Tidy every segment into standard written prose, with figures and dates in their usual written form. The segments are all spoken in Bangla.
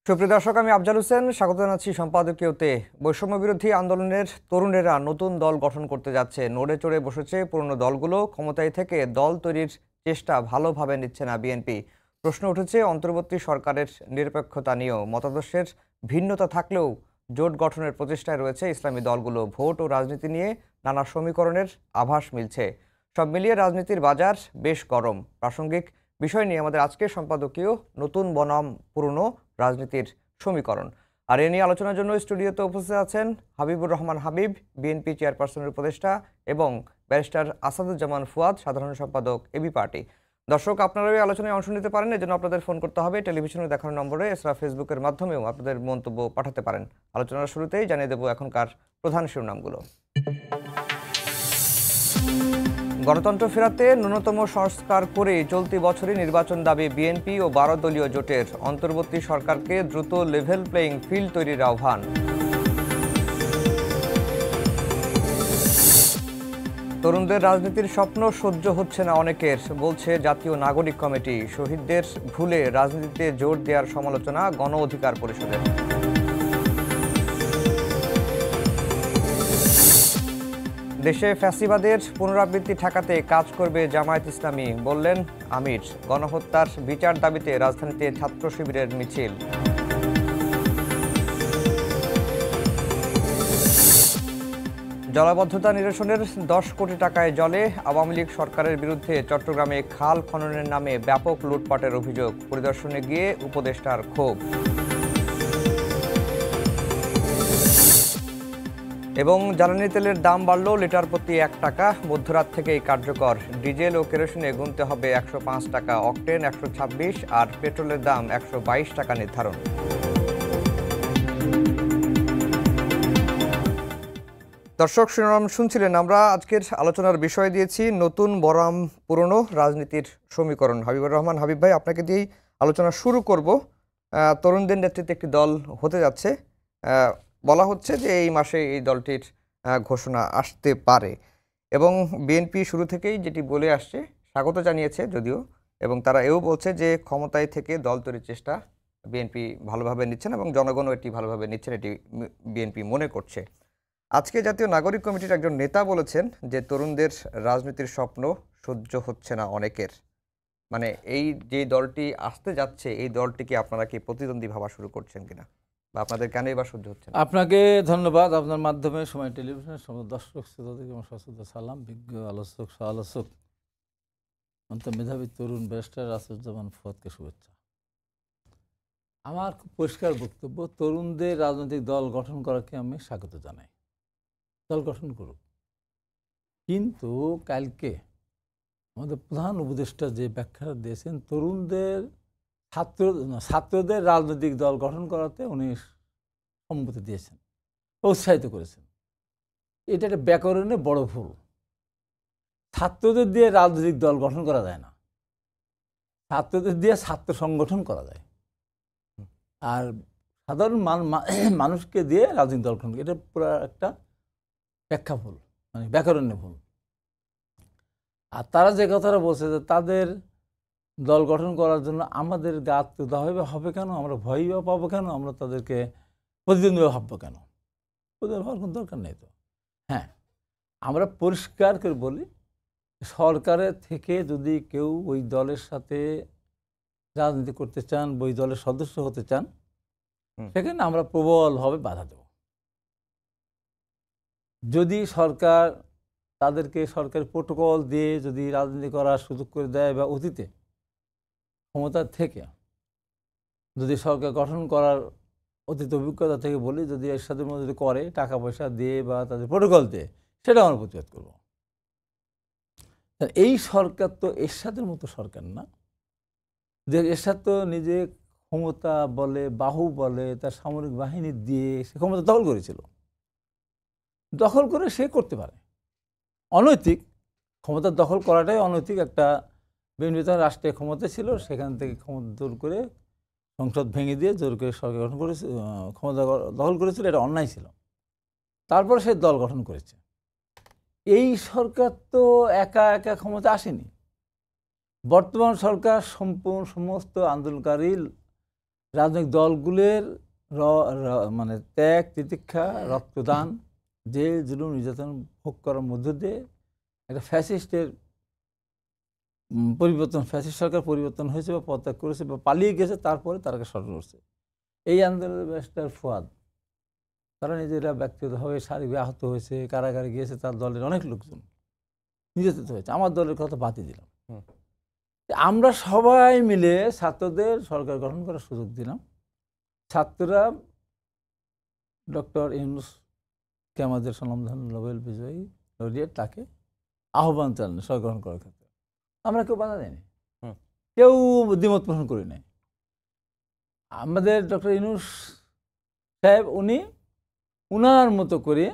সুপ্রিয় দর্শক, আমি আফজাল হোসেন স্বাগত জানাচ্ছি সম্পাদকীয়তে। বৈষম্য বিরোধী আন্দোলনের তরুণেরা নতুন দল গঠন করতে যাচ্ছে। নড়ে চড়ে বসেছে পুরনো দলগুলো। ক্ষমতায় থেকে দল তৈরির চেষ্টা ভালোভাবে নিচ্ছে না বিএনপি। প্রশ্ন উঠেছে অন্তর্বর্তী সরকারের নিরপেক্ষতা নিয়েও। মতাদর্শের ভিন্নতা থাকলেও জোট গঠনের প্রচেষ্টায় রয়েছে ইসলামী দলগুলো। ভোট ও রাজনীতি নিয়ে নানা সমীকরণের আভাস মিলছে। সব মিলিয়ে রাজনীতির বাজার বেশ গরম। প্রাসঙ্গিক বিষয় নিয়ে আমাদের আজকের সম্পাদকীয় নতুন বনাম পুরনো রাজনীতির সমীকরণ। আর এ নিয়ে আলোচনার জন্য স্টুডিওতে উপস্থিত আছেন হাবিবুর রহমান হাবিব, বিএনপি চেয়ারপারসনের উপদেষ্টা, এবং ব্যারিস্টার আসাদুজ্জামান ফুয়াদ, সাধারণ সম্পাদক, এবি পার্টি। দর্শক, আপনারা এই আলোচনায় অংশ নিতে পারেন। এজন্য আপনাদের ফোন করতে হবে টেলিভিশনে দেখানো নম্বরে। এছাড়া ফেসবুকের মাধ্যমেও আপনাদের মন্তব্য পাঠাতে পারেন। আলোচনার শুরুতেই জানিয়ে দেব এখনকার প্রধান শিরোনামগুলো। গণতন্ত্র ফেরাতে ন্যূনতম সংস্কার করে চলতি বছরই নির্বাচন দাবি বিএনপি ও 12 দলীয় জোটের। অন্তর্বর্তী সরকারকে দ্রুত লেভেল প্লেয়িং ফিল্ড তৈরির আহ্বান। তরুণদের রাজনীতির স্বপ্ন সহ্য হচ্ছে না অনেকের, বলছে জাতীয় নাগরিক কমিটি। শহীদদের ভুলে রাজনীতিতে জোর দেওয়ার সমালোচনা গণ অধিকার পরিষদের। দেশে ফ্যাসিবাদের পুনরাবৃত্তি ঠেকাতে কাজ করবে জামায়াত ইসলামী, বললেন আমির। গণহত্যার বিচার দাবিতে রাজধানীতে ছাত্র শিবিরের মিছিল। জলাবদ্ধতা নিরসনের 10 কোটি টাকায় জলে। আওয়ামী লীগ সরকারের বিরুদ্ধে চট্টগ্রামে খাল খননের নামে ব্যাপক লুটপাটের অভিযোগ। পরিদর্শনে গিয়ে উপদেষ্টার ক্ষোভ। এবং জ্বালানি তেলের দাম বাড়ল লিটার প্রতি 1 টাকা। মধ্যরাত থেকেই কার্যকর। ডিজেল ও কেরোসিনে গুনতে হবে 105 টাকা, অকটেন 126, আর পেট্রোলের দাম 122 টাকা নির্ধারণ। দর্শক, শিরোনাম শুনছিলেন। আমরা আজকের আলোচনার বিষয় দিয়েছি নতুন বনাম পুরনো রাজনীতির সমীকরণ। হাবিবুর রহমান হাবিব ভাই, আপনাকে দিয়েই আলোচনা শুরু করব। তরুণদের নেতৃত্বে একটি দল হতে যাচ্ছে। বলা হচ্ছে যে এই মাসে এই দলটির ঘোষণা আসতে পারে, এবং বিএনপি শুরু থেকেই যেটি বলে আসছে, স্বাগত জানিয়েছে যদিও, এবং তারা এও বলছে যে ক্ষমতায় থেকে দল তৈরির চেষ্টা বিএনপি ভালোভাবে নিচ্ছেন এবং জনগণও এটি ভালোভাবে নিচ্ছেন, এটি বিএনপি মনে করছে। আজকে জাতীয় নাগরিক কমিটির একজন নেতা বলেছেন যে তরুণদের রাজনীতির স্বপ্ন সহ্য হচ্ছে না অনেকের। মানে এই যে দলটি আসতে যাচ্ছে, এই দলটিকে আপনারা কি প্রতিদ্বন্দ্বী ভাবা শুরু করছেন কিনা, বা আপনাদের কেনই বা সহ্য হচ্ছে না? আপনাকে ধন্যবাদ। আপনার মাধ্যমে সময় টেলিভিশনের সমস্ত দর্শক শ্রোতাদেরকে আমার সশ্রদ্ধ সালাম। বিজ্ঞ আলোচক, সহ-আলোচক, মেধাবী তরুণ ব্যারিস্টার আসাদুজ্জামান ফুয়াদকে শুভেচ্ছা। আমার খুব পরিষ্কার বক্তব্য, তরুণদের রাজনৈতিক দল গঠন করাকে আমি স্বাগত জানাই। দল গঠন করুক, কিন্তু কালকে আমাদের প্রধান উপদেষ্টা যে ব্যাখ্যাটা দিয়েছেন, তরুণদের ছাত্রদের রাজনৈতিক দল গঠন করাতে উনি সম্মতি দিয়েছেন, উৎসাহিত করেছেন। এটা একটা ব্যাকরণে বড় ভুল। ছাত্রদের দিয়ে রাজনৈতিক দল গঠন করা যায় না, ছাত্রদের দিয়ে ছাত্র সংগঠন করা যায়। আর সাধারণ মানুষকে দিয়ে রাজনৈতিক দল গঠন, এটা পুরো একটা ব্যাখ্যা ভুল, মানে ব্যাকরণে ভুল। আর তারা যে কথাটা বলছে যে তাদের দল গঠন করার জন্য আমাদের আত্মীয়তা হবে কেন, আমরা ভয়ই বা পাবো কেন, আমরা তাদেরকে প্রতিদ্বন্দ্বী ভাববো কেন? প্রতিদ্বন্দ্বী হওয়ার কোনো দরকার নেই তো। হ্যাঁ, আমরা পরিষ্কার করে বলি, সরকারের থেকে যদি কেউ ওই দলের সাথে রাজনীতি করতে চান, ওই দলের সদস্য হতে চান, সেখানে আমরা প্রবলভাবে বাধা দেব। যদি সরকার তাদেরকে সরকারি প্রোটোকল দিয়ে যদি রাজনীতি করার সুযোগ করে দেয়, বা অতীতে ক্ষমতার থেকে যদি সরকার গঠন করার অতীত অভিজ্ঞতা থেকে বলি, যদি এর সাথে যদি করে টাকা পয়সা দিয়ে বা তাদের প্রোটোকল দিয়ে, সেটা আমরা প্রতিবাদ করব। এই সরকার তো এরশাদের মতো সরকার না, যে এরশাদ তো নিজে ক্ষমতা বলে, বাহু বলে, তার সামরিক বাহিনী দিয়ে সে ক্ষমতা দখল করেছিল। দখল করে সে করতে পারে। অনৈতিক ক্ষমতা দখল করাটাই অনৈতিক। একটা বিএনপি রাষ্ট্রীয় ক্ষমতা ছিল, সেখান থেকে ক্ষমতা দূর করে সংসদ ভেঙে দিয়ে জোর করে সরকার গঠন করেছে, ক্ষমতা দখল করেছিল, এটা অন্যায় ছিল। তারপরে সে দল গঠন করেছে। এই সরকার তো একা একা ক্ষমতা আসেনি। বর্তমান সরকার সমস্ত আন্দোলনকারী রাজনৈতিক দলগুলোর মানে ত্যাগ তিতিক্ষা রক্তদান জেল জুলুম নির্যাতন ভোগ করার মধ্য দিয়ে একটা ফ্যাসিস্টের পরিবর্তন, ফ্যাসিস্ট সরকার পরিবর্তন হয়েছে বা পদত্যাগ করেছে বা পালিয়ে গেছে, তারপরে তারাকে স্মরণ করছে। এই আন্দোলনের ব্যারিস্টার ফুয়াদ, তারা নিজেরা ব্যক্তিগতভাবে শারীরিক আহত হয়েছে, কারাগারে গিয়েছে, তার দলের অনেক লোকজন নির্যাতিত হয়েছে। আমার দলের কথা বাদই দিলাম। আমরা সবাই মিলে ছাত্রদের সরকার গঠন করার সুযোগ দিলাম। ছাত্ররা ডক্টর ইউনূসকে, আমাদের স্বনামধন্য নোবেল বিজয়ী লরিয়েট, তাকে আহ্বান জানালেন সরকার গঠন করার ক্ষেত্রে। আমরা কেউ বাধা দেয়নি, কেউ দ্বিমত পোষণ করি নাই। আমাদের ডক্টর ইউনূস সাহেব উনি উনার মতো করে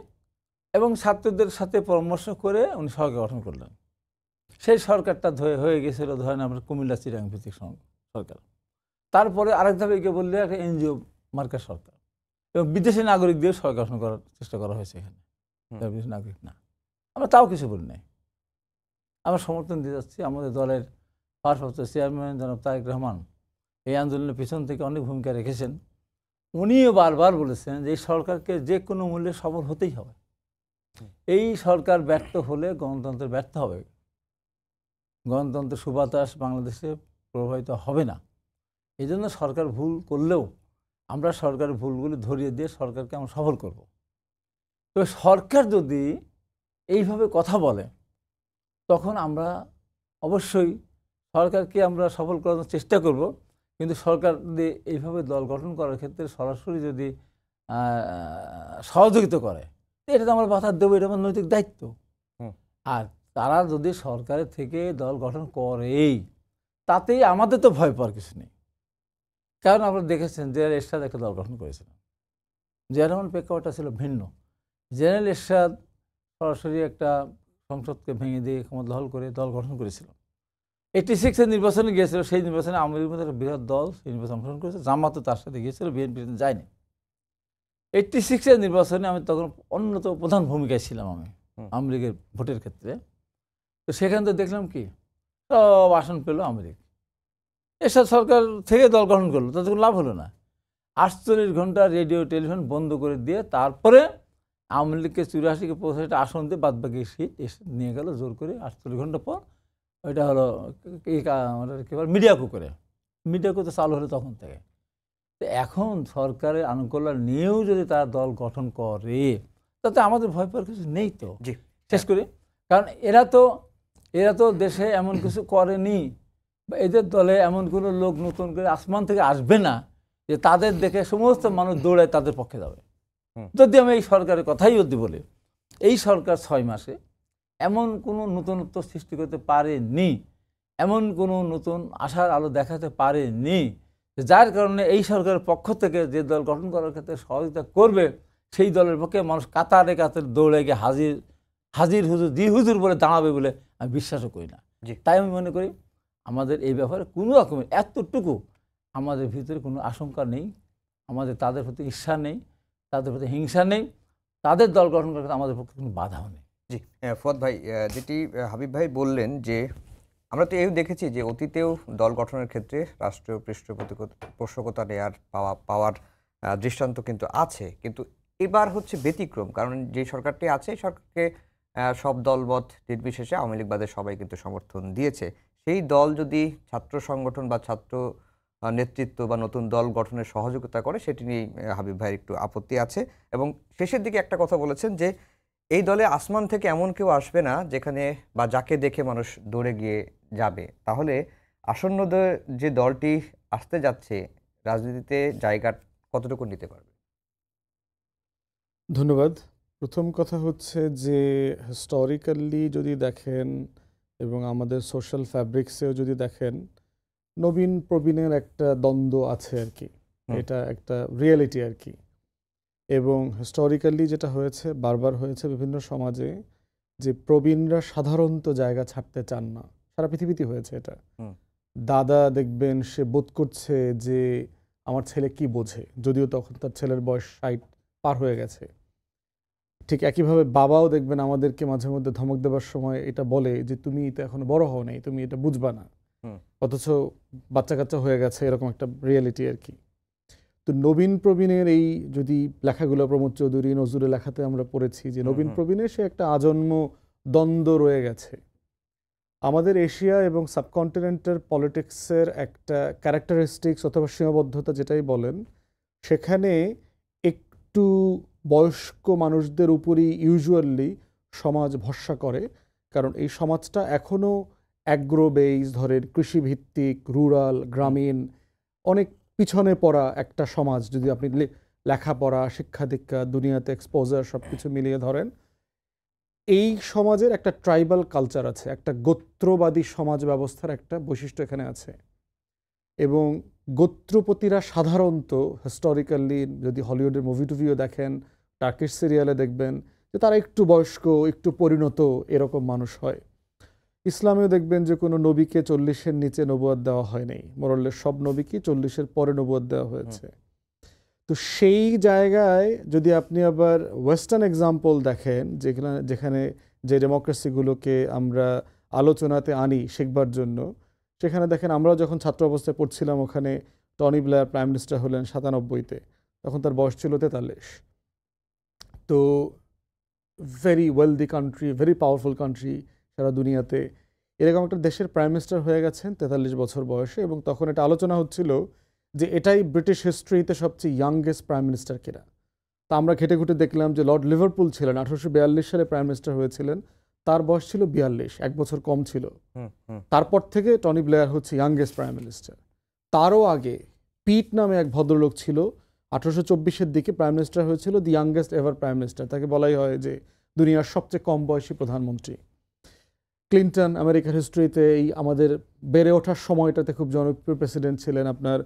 এবং ছাত্রদের সাথে পরামর্শ করে উনি সরকার গঠন করলেন। সেই সরকারটা হয়ে গেছিল ধরেন আমরা কুমিল্লা চিরাং ভিত্তিক সরকার। তারপরে আরেক ধাপে গিয়ে বললে একটা এনজিও মার্কা সরকার, এবং বিদেশি নাগরিক দিয়ে সরকার গঠন করার চেষ্টা করা হয়েছে এখানে। বিদেশি নাগরিক না, আমরা তাও কিছু বলি নাই। আমরা সমর্থন দিয়ে যাচ্ছি। আমাদের দলের ভারপ্রাপ্ত চেয়ারম্যান জনাব তারেক রহমান এই আন্দোলনের পিছন থেকে অনেক ভূমিকা রেখেছেন। উনিও বারবার বলেছেন যে এই সরকারকে যে কোনো মূল্যে সফল হতেই হবে। এই সরকার ব্যর্থ হলে গণতন্ত্র ব্যর্থ হবে, গণতন্ত্রের সুবাতাস বাংলাদেশে প্রবাহিত হবে না। এই জন্য সরকার ভুল করলেও আমরা সরকারের ভুলগুলি ধরিয়ে দিয়ে সরকারকে আমরা সফল করব। তো সরকার যদি এইভাবে কথা বলে তখন আমরা অবশ্যই সরকারকে আমরা সফল করার চেষ্টা করব। কিন্তু সরকার যদি এইভাবে দল গঠন করার ক্ষেত্রে সরাসরি যদি সহযোগিতা করে, এটা তো আমরা বাধা দেবো, এটা আমার নৈতিক দায়িত্ব। আর তারা যদি সরকারের থেকে দল গঠন করেই, তাতেই আমাদের তো ভয় পাওয়ার কিছু নেই। কারণ আপনারা দেখেছেন জেনারেল এরশাদ একটা দল গঠন করেছিলেন। জিয়া রহমান প্রেক্ষাপটটা ছিল ভিন্ন। জেনারেল এরশাদ সরাসরি একটা সংসদকে ভেঙে দিয়ে ক্ষমতা দখল করে দল গঠন করেছিল। 86-এর নির্বাচনে গিয়েছিল, সেই নির্বাচনে আওয়ামী লীগের মধ্যে একটা বৃহৎ দল সেই নির্বাচনে অংশগ্রহণ করেছে, জামাতও তার সাথে গিয়েছিল, বিএনপি যায়নি। 86-এর নির্বাচনে আমি তখন অন্যতম প্রধান ভূমিকায় ছিলাম আমি আওয়ামী লীগের ভোটের ক্ষেত্রে। তো সেখান থেকে দেখলাম কি সব আসন পেল আওয়ামী লীগ। এরশাদ সরকার থেকে দল গঠন করলো, তাতে কোনো লাভ হলো না। 48 ঘন্টা রেডিও টেলিভিশন বন্ধ করে দিয়ে তারপরে আওয়ামী লীগকে 84-কে 85 আসন দিয়ে বাদবাকি সিট এসে নিয়ে গেল জোর করে। 48 ঘন্টা পর ওইটা হলো কি বলে মিডিয়া কুকুরে। মিডিয়া কুকুর চালু হলো তখন থেকে। তো এখন সরকারের আনুকূল্য নিয়েও যদি তারা দল গঠন করে তাতে আমাদের ভয় পাওয়ার কিছু নেই। তো শেষ করি, কারণ এরা তো দেশে এমন কিছু করেনি, বা এদের দলে এমন কোনো লোক নতুন করে আসমান থেকে আসবে না যে তাদের দেখে সমস্ত মানুষ দৌড়ায় তাদের পক্ষে যাবে। যদি আমি এই সরকারের কথাই যদি বলি, এই সরকার 6 মাসে এমন কোনো নতুনত্ব সৃষ্টি করতে পারেনি, এমন কোনো নতুন আশার আলো দেখাতে পারেনি, যার কারণে এই সরকারের পক্ষ থেকে যে দল গঠন করার ক্ষেত্রে সহযোগিতা করবে সেই দলের পক্ষে মানুষ কাতারে কাতারে দৌড়ে গিয়ে হাজির হুজুর জি হুজুর বলে দাঁড়াবে বলে আমি বিশ্বাসও করি না। তাই আমি মনে করি আমাদের এই ব্যাপারে কোনো রকমের এতটুকু আমাদের ভিতরে কোনো আশঙ্কা নেই, আমাদের তাদের প্রতি ঈর্ষা নেই, তাদের প্রতি হিংসা নেই, তাদের দল গঠন করার আমাদের পক্ষে কোনো বাধাও নেই। জি, ফুয়াদ ভাই, যেটি হাবিব ভাই বললেন যে আমরা তো এও দেখেছি যে অতীতেও দল গঠনের ক্ষেত্রে রাষ্ট্রীয় পৃষ্ঠপোষকতা নেওয়ার পাওয়ার দৃষ্টান্ত কিন্তু আছে, কিন্তু এবার হচ্ছে ব্যতিক্রম। কারণ যে সরকারটি আছে সরকারকে সব দলমত নির্বিশেষে আওয়ামী লীগ বাদে সবাই কিন্তু সমর্থন দিয়েছে। সেই দল যদি ছাত্র সংগঠন বা ছাত্র নেতৃত্ব বা নতুন দল গঠনের সহযোগিতা করে, সেটি নিয়ে হাবিব ভাইয়ের একটু আপত্তি আছে। এবং শেষের দিকে একটা কথা বলেছেন যে এই দলে আসমান থেকে এমন কেউ আসবে না যেখানে বা যাকে দেখে মানুষ দৌড়ে গিয়ে যাবে। তাহলে আসন্ন যে দলটি আসতে যাচ্ছে রাজনীতিতে জায়গা কতটুকু নিতে পারবে? ধন্যবাদ। প্রথম কথা হচ্ছে যে হিস্টোরিক্যালি যদি দেখেন এবং আমাদের সোশ্যাল ফ্যাব্রিক্সেও যদি দেখেন, নবীন প্রবীণের একটা দ্বন্দ্ব আছে আর কি, এটা একটা রিয়েলিটি আর কি। এবং হিস্টোরিক্যালি যেটা হয়েছে, বারবার হয়েছে বিভিন্ন সমাজে, যে প্রবীণরা সাধারণত জায়গা ছাড়তে চান না। সারা পৃথিবীতে হয়েছে এটা। দাদা দেখবেন সে বোধ করছে যে আমার ছেলে কি বোঝে, যদিও তখন তার ছেলের বয়স 60 পার হয়ে গেছে। ঠিক একইভাবে বাবাও দেখবেন আমাদেরকে মাঝে মধ্যে ধমক দেওয়ার সময় এটা বলে যে তুমি তো এখনো বড় হও নাই, তুমি এটা বুঝবা না, অথচ বাচ্চা কাচ্চা হয়ে গেছে, এরকম একটা রিয়েলিটি আর কি। তো নবীন প্রবীণের এই যদি লেখাগুলো প্রমোদ চৌধুরী নজরুলের লেখাতে আমরা পড়েছি যে নবীন প্রবীণের সে একটা আজন্ম দ্বন্দ্ব রয়ে গেছে। আমাদের এশিয়া এবং সাবকন্টিনেন্টের পলিটিক্সের একটা ক্যারেক্টারিস্টিক্স অথবা সীমাবদ্ধতা যেটাই বলেন, সেখানে একটু বয়স্ক মানুষদের উপরই ইউজুয়ালি সমাজ ভরসা করে, কারণ এই সমাজটা এখনও অ্যাগ্রো বেস, ধরেন কৃষিভিত্তিক, রুরাল, গ্রামীণ, অনেক পিছনে পড়া একটা সমাজ। যদি আপনি লেখাপড়া, শিক্ষা দীক্ষা, দুনিয়াতে এক্সপোজার সব কিছু মিলিয়ে ধরেন, এই সমাজের একটা ট্রাইবাল কালচার আছে, একটা গোত্রবাদী সমাজ ব্যবস্থার একটা বৈশিষ্ট্য এখানে আছে। এবং গোত্রপতিরা সাধারণত হিস্টোরিক্যালি, যদি হলিউডের মুভি টুভিও দেখেন, টার্কিশ সিরিয়ালে দেখবেন যে তারা একটু বয়স্ক, একটু পরিণত এরকম মানুষ হয়। ইসলামেও দেখবেন যে কোনো নবীকে 40-এর নিচে নবুয়ত দেওয়া হয়নি, মোরালের সব নবীকে 40-এর পরে নবুয়ত দেওয়া হয়েছে। তো সেই জায়গায় যদি আপনি আবার ওয়েস্টার্ন এক্সাম্পল দেখেন, যেখানে যে ডেমোক্রেসিগুলোকে আমরা আলোচনাতে আনি শিখবার জন্য, সেখানে দেখেন আমরা যখন ছাত্র অবস্থায় পড়ছিলাম, ওখানে টনি ব্লেয়ার প্রাইম মিনিস্টার হলেন 97-তে, তখন তার বয়স ছিল 43। তো very wealthy country, very powerful country সারা দুনিয়াতে, এরকম একটা দেশের প্রাইম মিনিস্টার হয়ে গেছেন 43 বছর বয়সে। এবং তখন এটা আলোচনা হচ্ছিল যে এটাই ব্রিটিশ হিস্ট্রিতে সবচেয়ে ইয়াংগেস্ট প্রাইম মিনিস্টার কিনা। তা আমরা ঘেটে ঘুটে দেখলাম যে লর্ড লিভারপুল ছিলেন, 1842 সালে প্রাইম মিনিস্টার হয়েছিলেন, তার বয়স ছিল 42, 1 বছর কম ছিল। তারপর থেকে টনি ব্লেয়ার হচ্ছে ইয়াংগেস্ট প্রাইম মিনিস্টার। তারও আগে পিট নামে এক ভদ্রলোক ছিল, 1824-এর দিকে প্রাইম মিনিস্টার হয়েছিল, দি ইয়াংগেস্ট এভার প্রাইম মিনিস্টার। তাকে বলাই হয় যে দুনিয়ার সবচেয়ে কম বয়সী প্রধানমন্ত্রী। ক্লিন্টন আমেরিকার হিস্ট্রিতে এই আমাদের বেড়ে ওঠার সময়টাতে খুব জনপ্রিয় প্রেসিডেন্ট ছিলেন, আপনার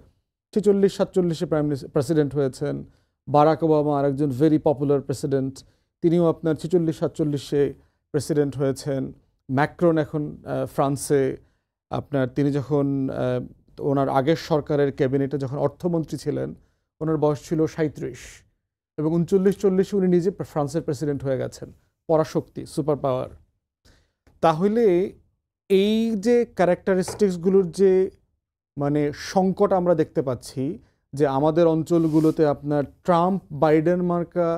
46-47-এ প্রেসিডেন্ট হয়েছেন। বারাক ওবামা আরেকজন ভেরি পপুলার প্রেসিডেন্ট, তিনিও আপনার 46-47-এ প্রেসিডেন্ট হয়েছেন। ম্যাক্রন এখন ফ্রান্সে, আপনার তিনি যখন ওনার আগের সরকারের ক্যাবিনেটে যখন অর্থমন্ত্রী ছিলেন, ওনার বয়স ছিল 37, এবং 39-40-এ উনি নিজে ফ্রান্সের প্রেসিডেন্ট হয়ে গেছেন। পরাশক্তি, সুপার পাওয়ার। তাহলে এই যে ক্যারেক্টারিস্টিক্সগুলোর যে মানে সংকট আমরা দেখতে পাচ্ছি, যে আমাদের অঞ্চলগুলোতে আপনার ট্রাম্প বাইডেন মার্কা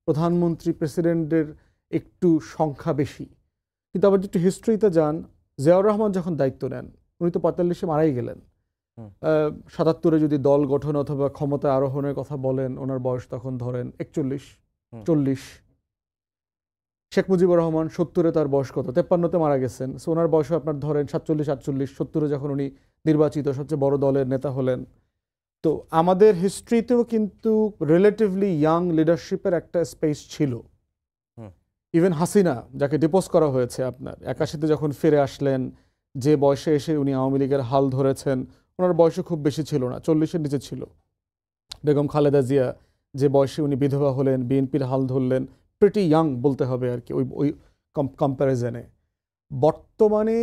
প্রধানমন্ত্রী প্রেসিডেন্টের একটু সংখ্যা বেশি। কিন্তু আবার একটু হিস্ট্রিতে যান, জিয়াউর রহমান যখন দায়িত্ব নেন, উনি তো 45-এ মারাই গেলেন। 77-এ যদি দল গঠন অথবা ক্ষমতা আরোহণের কথা বলেন, ওনার বয়স তখন ধরেন 41-40। শেখ মুজিবুর রহমান 70-এ তার বয়স কত, 53-তে মারা গেছেন। সো ওনার বয়সও আপনার ধরেন 47-48, 70-এ যখন উনি নির্বাচিত সবচেয়ে বড় দলের নেতা হলেন। তো আমাদের হিস্ট্রিতেও কিন্তু রিলেটিভলি ইয়াং লিডারশিপের একটা স্পেস ছিল। ইভেন হাসিনা, যাকে ডিপোজ করা হয়েছে আপনার 81-তে যখন ফিরে আসলেন, যে বয়সে এসে উনি আওয়ামী লীগের হাল ধরেছেন, ওনার বয়সও খুব বেশি ছিল না, 40-এর নিচে ছিল। বেগম খালেদা জিয়া, যে বয়সে উনি বিধবা হলেন, বিএনপির হাল ধরলেন, প্রিটি ইয়াং বলতে হবে আর কি ওই কম্প্যারিজনে। বর্তমানে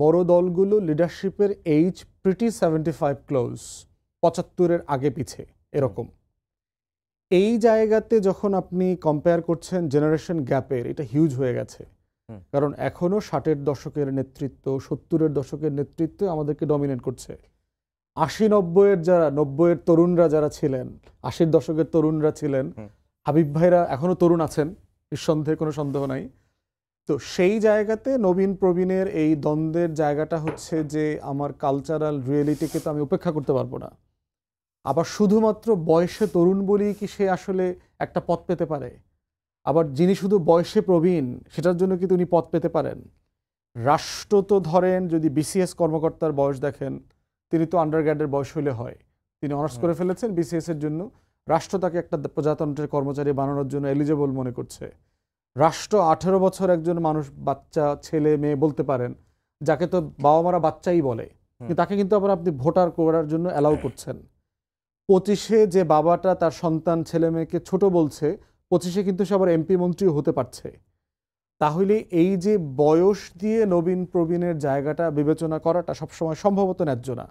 বড় দলগুলো লিডারশিপের এইজ প্রিটি 75 ক্লোজ, 75-এর আগে পিছে এরকম। এই জায়গাতে যখন আপনি কম্পেয়ার করছেন জেনারেশন গ্যাপের, এটা হিউজ হয়ে গেছে। কারণ এখনও 60-এর দশকের নেতৃত্ব, 70-এর দশকের নেতৃত্ব আমাদেরকে ডমিনেট করছে। 80-90-এর যারা 90-এর তরুণরা যারা ছিলেন, 80-এর দশকের তরুণরা ছিলেন, হাবিব ভাইরা এখনও তরুণ আছেন, নিঃসন্দেহে কোনো সন্দেহ নাই। তো সেই জায়গাতে নবীন প্রবীণের এই দ্বন্দ্বের জায়গাটা হচ্ছে যে আমার কালচারাল রিয়েলিটিকে তো আমি উপেক্ষা করতে পারবো না। আবার শুধুমাত্র বয়সে তরুণ বলেই কি সে আসলে একটা পথ পেতে পারে? আবার যিনি শুধু বয়সে প্রবীণ, সেটার জন্য কি তিনি পথ পেতে পারেন? রাষ্ট্র তো ধরেন যদি বিসিএস কর্মকর্তার বয়স দেখেন, তিনি তো আন্ডারগ্র্যাডের বয়স হলে হয়, তিনি অনার্স করে ফেলেছেন বিসিএস এর জন্য, রাষ্ট্র তাকে একটা প্রজাতন্ত্রের কর্মচারী বানানোর জন্য এলিজেবল মনে করছে। রাষ্ট্র 18 বছর একজন মানুষ, বাচ্চা, ছেলে মেয়ে বলতে পারেন, যাকে তো বাবা মারা বাচ্চাই বলে, কিন্তু তাকে কিন্তু আবার আপনি ভোটার করার জন্য অ্যালাউ করছেন। 25-এ যে বাবাটা তার সন্তান ছেলে মেয়েকে ছোট বলছে, 25-এ কিন্তু সে আবার এমপি মন্ত্রীও হতে পারছে। তাহলে এই যে বয়স দিয়ে নবীন প্রবীণের জায়গাটা বিবেচনা করাটা সবসময় সম্ভবত ন্যায্য না।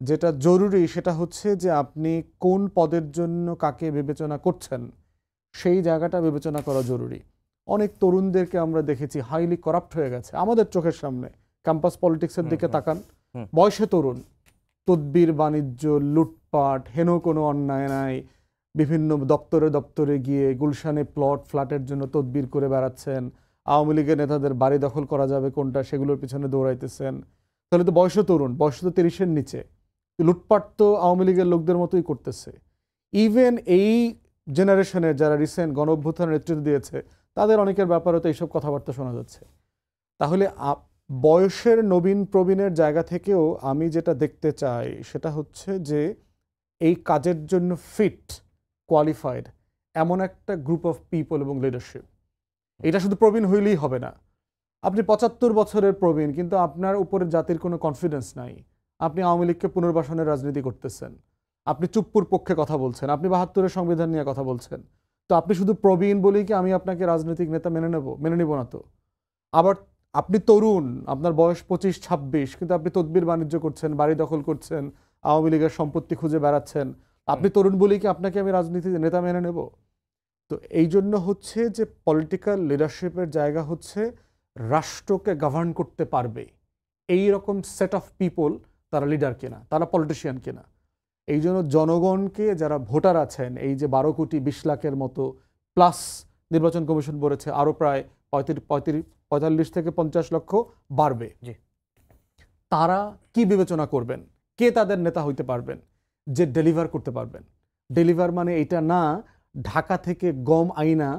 যেটা জরুরি সেটা হচ্ছে যে আপনি কোন পদের জন্য কাকে বিবেচনা করছেন, সেই জায়গাটা বিবেচনা করা জরুরি। অনেক তরুণদেরকে আমরা দেখেছি হাইলি করাপ্ট হয়ে গেছে আমাদের চোখের সামনে। ক্যাম্পাস পলিটিক্সের দিকে তাকান, বয়সে তরুণ, তদবির বাণিজ্য, লুটপাট, লুটপাট, হেন কোনো অন্যায় নাই, বিভিন্ন দপ্তরে দপ্তরে গিয়ে গুলশানে প্লট ফ্ল্যাটের জন্য তদবির করে বেড়াচ্ছেন, আওয়ামী লীগের নেতাদের বাড়ি দখল করা যাবে কোনটা সেগুলোর পিছনে দৌড়াইতেছেন, তাহলে তো বয়স তরুণ, বয়স তো 30-এর নিচে, লুটপাট তো আওয়ামী লীগের লোকদের মতোই করতেছে। ইভেন এই জেনারেশনের যারা রিসেন্ট গণ অভ্যুত্থানের নেতৃত্ব দিয়েছে তাদের অনেকের ব্যাপারে তো এইসব কথাবার্তা শোনা যাচ্ছে। তাহলে বয়সের নবীন প্রবীণের জায়গা থেকেও আমি যেটা দেখতে চাই সেটা হচ্ছে যে এই কাজের জন্য ফিট, কোয়ালিফাইড এমন একটা গ্রুপ অফ পিপল এবং লিডারশিপ। এটা শুধু প্রবীণ হইলেই হবে না। আপনি 75 বছরের প্রবীণ কিন্তু আপনার উপরে জাতির কোনো কনফিডেন্স নাই, আপনি আওয়ামী লীগকে পুনর্বাসনের রাজনীতি করতেছেন, আপনি চুপ্পুর পক্ষে কথা বলছেন, আপনি 72-এর সংবিধান নিয়ে কথা বলছেন, তো আপনি শুধু প্রবীণ বলেই কি আমি আপনাকে রাজনৈতিক নেতা মেনে নেব না তো? আবার আপনি তরুণ, আপনার বয়স 25-26, কিন্তু আপনি তদবির বাণিজ্য করছেন, বাড়ি দখল করছেন, আওয়ামী লীগের সম্পত্তি খুঁজে বেড়াচ্ছেন, আপনি তরুণ বলেই কি আপনাকে আমি রাজনীতি নেতা মেনে নেব? তো এই জন্য হচ্ছে যে পলিটিক্যাল লিডারশিপের জায়গা হচ্ছে রাষ্ট্রকে গভর্ন করতে পারবে এই রকম সেট অফ পিপল, তারা লিডার কিনা, তারা পলিটিশিয়ান কিনা। এই জন্য জনগণকে যারা ভোটার আছেন, এই যে 12 কোটি 20 লাখের মতো প্লাস নির্বাচন কমিশন বলেছে আরও প্রায় 45 থেকে 50 লক্ষ বাড়বে, তারা কি বিবেচনা করবেন কে তাদের নেতা হইতে পারবেন, যে ডেলিভার করতে পারবেন। ডেলিভার মানে এটা না ঢাকা থেকে গম আইনা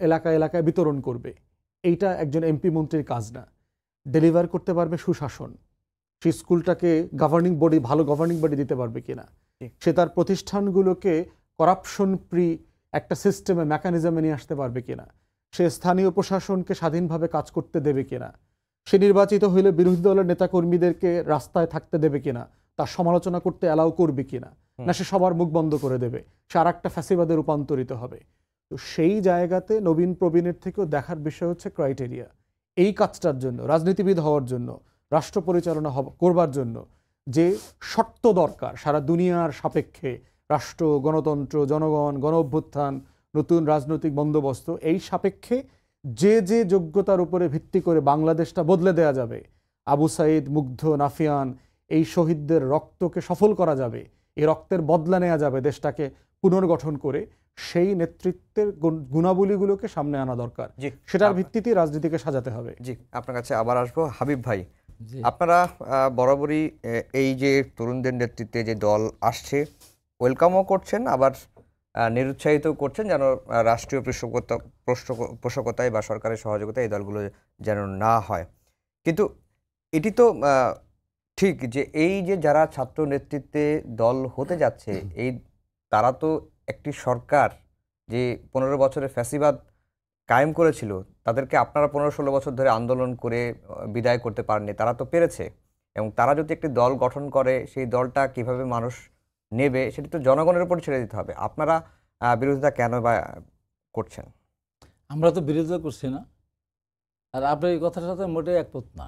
এলাকায় এলাকায় বিতরণ করবে, এইটা একজন এমপি মন্ত্রীর কাজ না। ডেলিভার করতে পারবে সুশাসন, সে স্কুলটাকে গভর্নিং বডি, ভালো গভর্নিং বডি দিতে পারবে কিনা, সে তার প্রতিষ্ঠানগুলোকে করাপশন ফ্রি একটা সিস্টেমে মেকানিজমে নিয়ে আসতে পারবে কিনা, সে স্থানীয় প্রশাসনকে স্বাধীনভাবে কাজ করতে দেবে কিনা, সে নির্বাচিত হইলে বিরোধী দলের নেতাকর্মীদেরকে রাস্তায় থাকতে দেবে কিনা, তার সমালোচনা করতে অ্যালাউ করবে কিনা, না সে সবার মুখ বন্ধ করে দেবে, সে আর একটা ফ্যাসিবাদে রূপান্তরিত হবে। তো সেই জায়গাতে নবীন প্রবীণের থেকেও দেখার বিষয় হচ্ছে ক্রাইটেরিয়া। এই কাজটার জন্য, রাজনীতিবিদ হওয়ার জন্য, রাষ্ট্র পরিচালনা করবার জন্য যে শর্ত দরকার সারা দুনিয়ার সাপেক্ষে, রাষ্ট্র, গণতন্ত্র, জনগণ, গণ অভ্যুত্থান, নতুন রাজনৈতিক বন্দোবস্ত, এই সাপেক্ষে যে যে যোগ্যতার উপরে ভিত্তি করে বাংলাদেশটা বদলে দেয়া যাবে, আবু সাইদ, মুগ্ধ, নাফিয়ান, এই শহীদদের রক্তকে সফল করা যাবে, এই রক্তের বদলা নেওয়া যাবে দেশটাকে পুনর্গঠন করে, সেই নেতৃত্বের গুণাবলীগুলোকে সামনে আনা দরকার। সেটার ভিত্তিতে রাজনীতিকে সাজাতে হবে। জি, আপনার কাছে আবার আসবো। হাবিব ভাই, আপনারা বরাবরই এই যে তরুণদের নেতৃত্বে যে দল আসছে ওয়েলকামও করছেন, আবার নিরুৎসাহিত করছেন যেন রাষ্ট্রীয় পোষকতায় বা সরকারের সহযোগিতায় এই দলগুলো যেন না হয়। কিন্তু এটি তো ঠিক যে এই যে যারা ছাত্র নেতৃত্বে দল হতে যাচ্ছে, এই তারা তো একটি সরকার যে 15 বছরের ফ্যাসিবাদ কায়েম করেছিল, তাদেরকে আপনারা 15-16 বছর ধরে আন্দোলন করে বিদায় করতে পারেননি, তারা তো পেরেছে। এবং তারা যদি একটি দল গঠন করে, সেই দলটা কিভাবে মানুষ নেবে সেটি তো জনগণের উপর ছেড়ে দিতে হবে। আপনারা বিরোধিতা কেন বা করছেন? আমরা তো বিরোধিতা করছি না, আর আপনার এই কথার সাথে মোটেই একমত না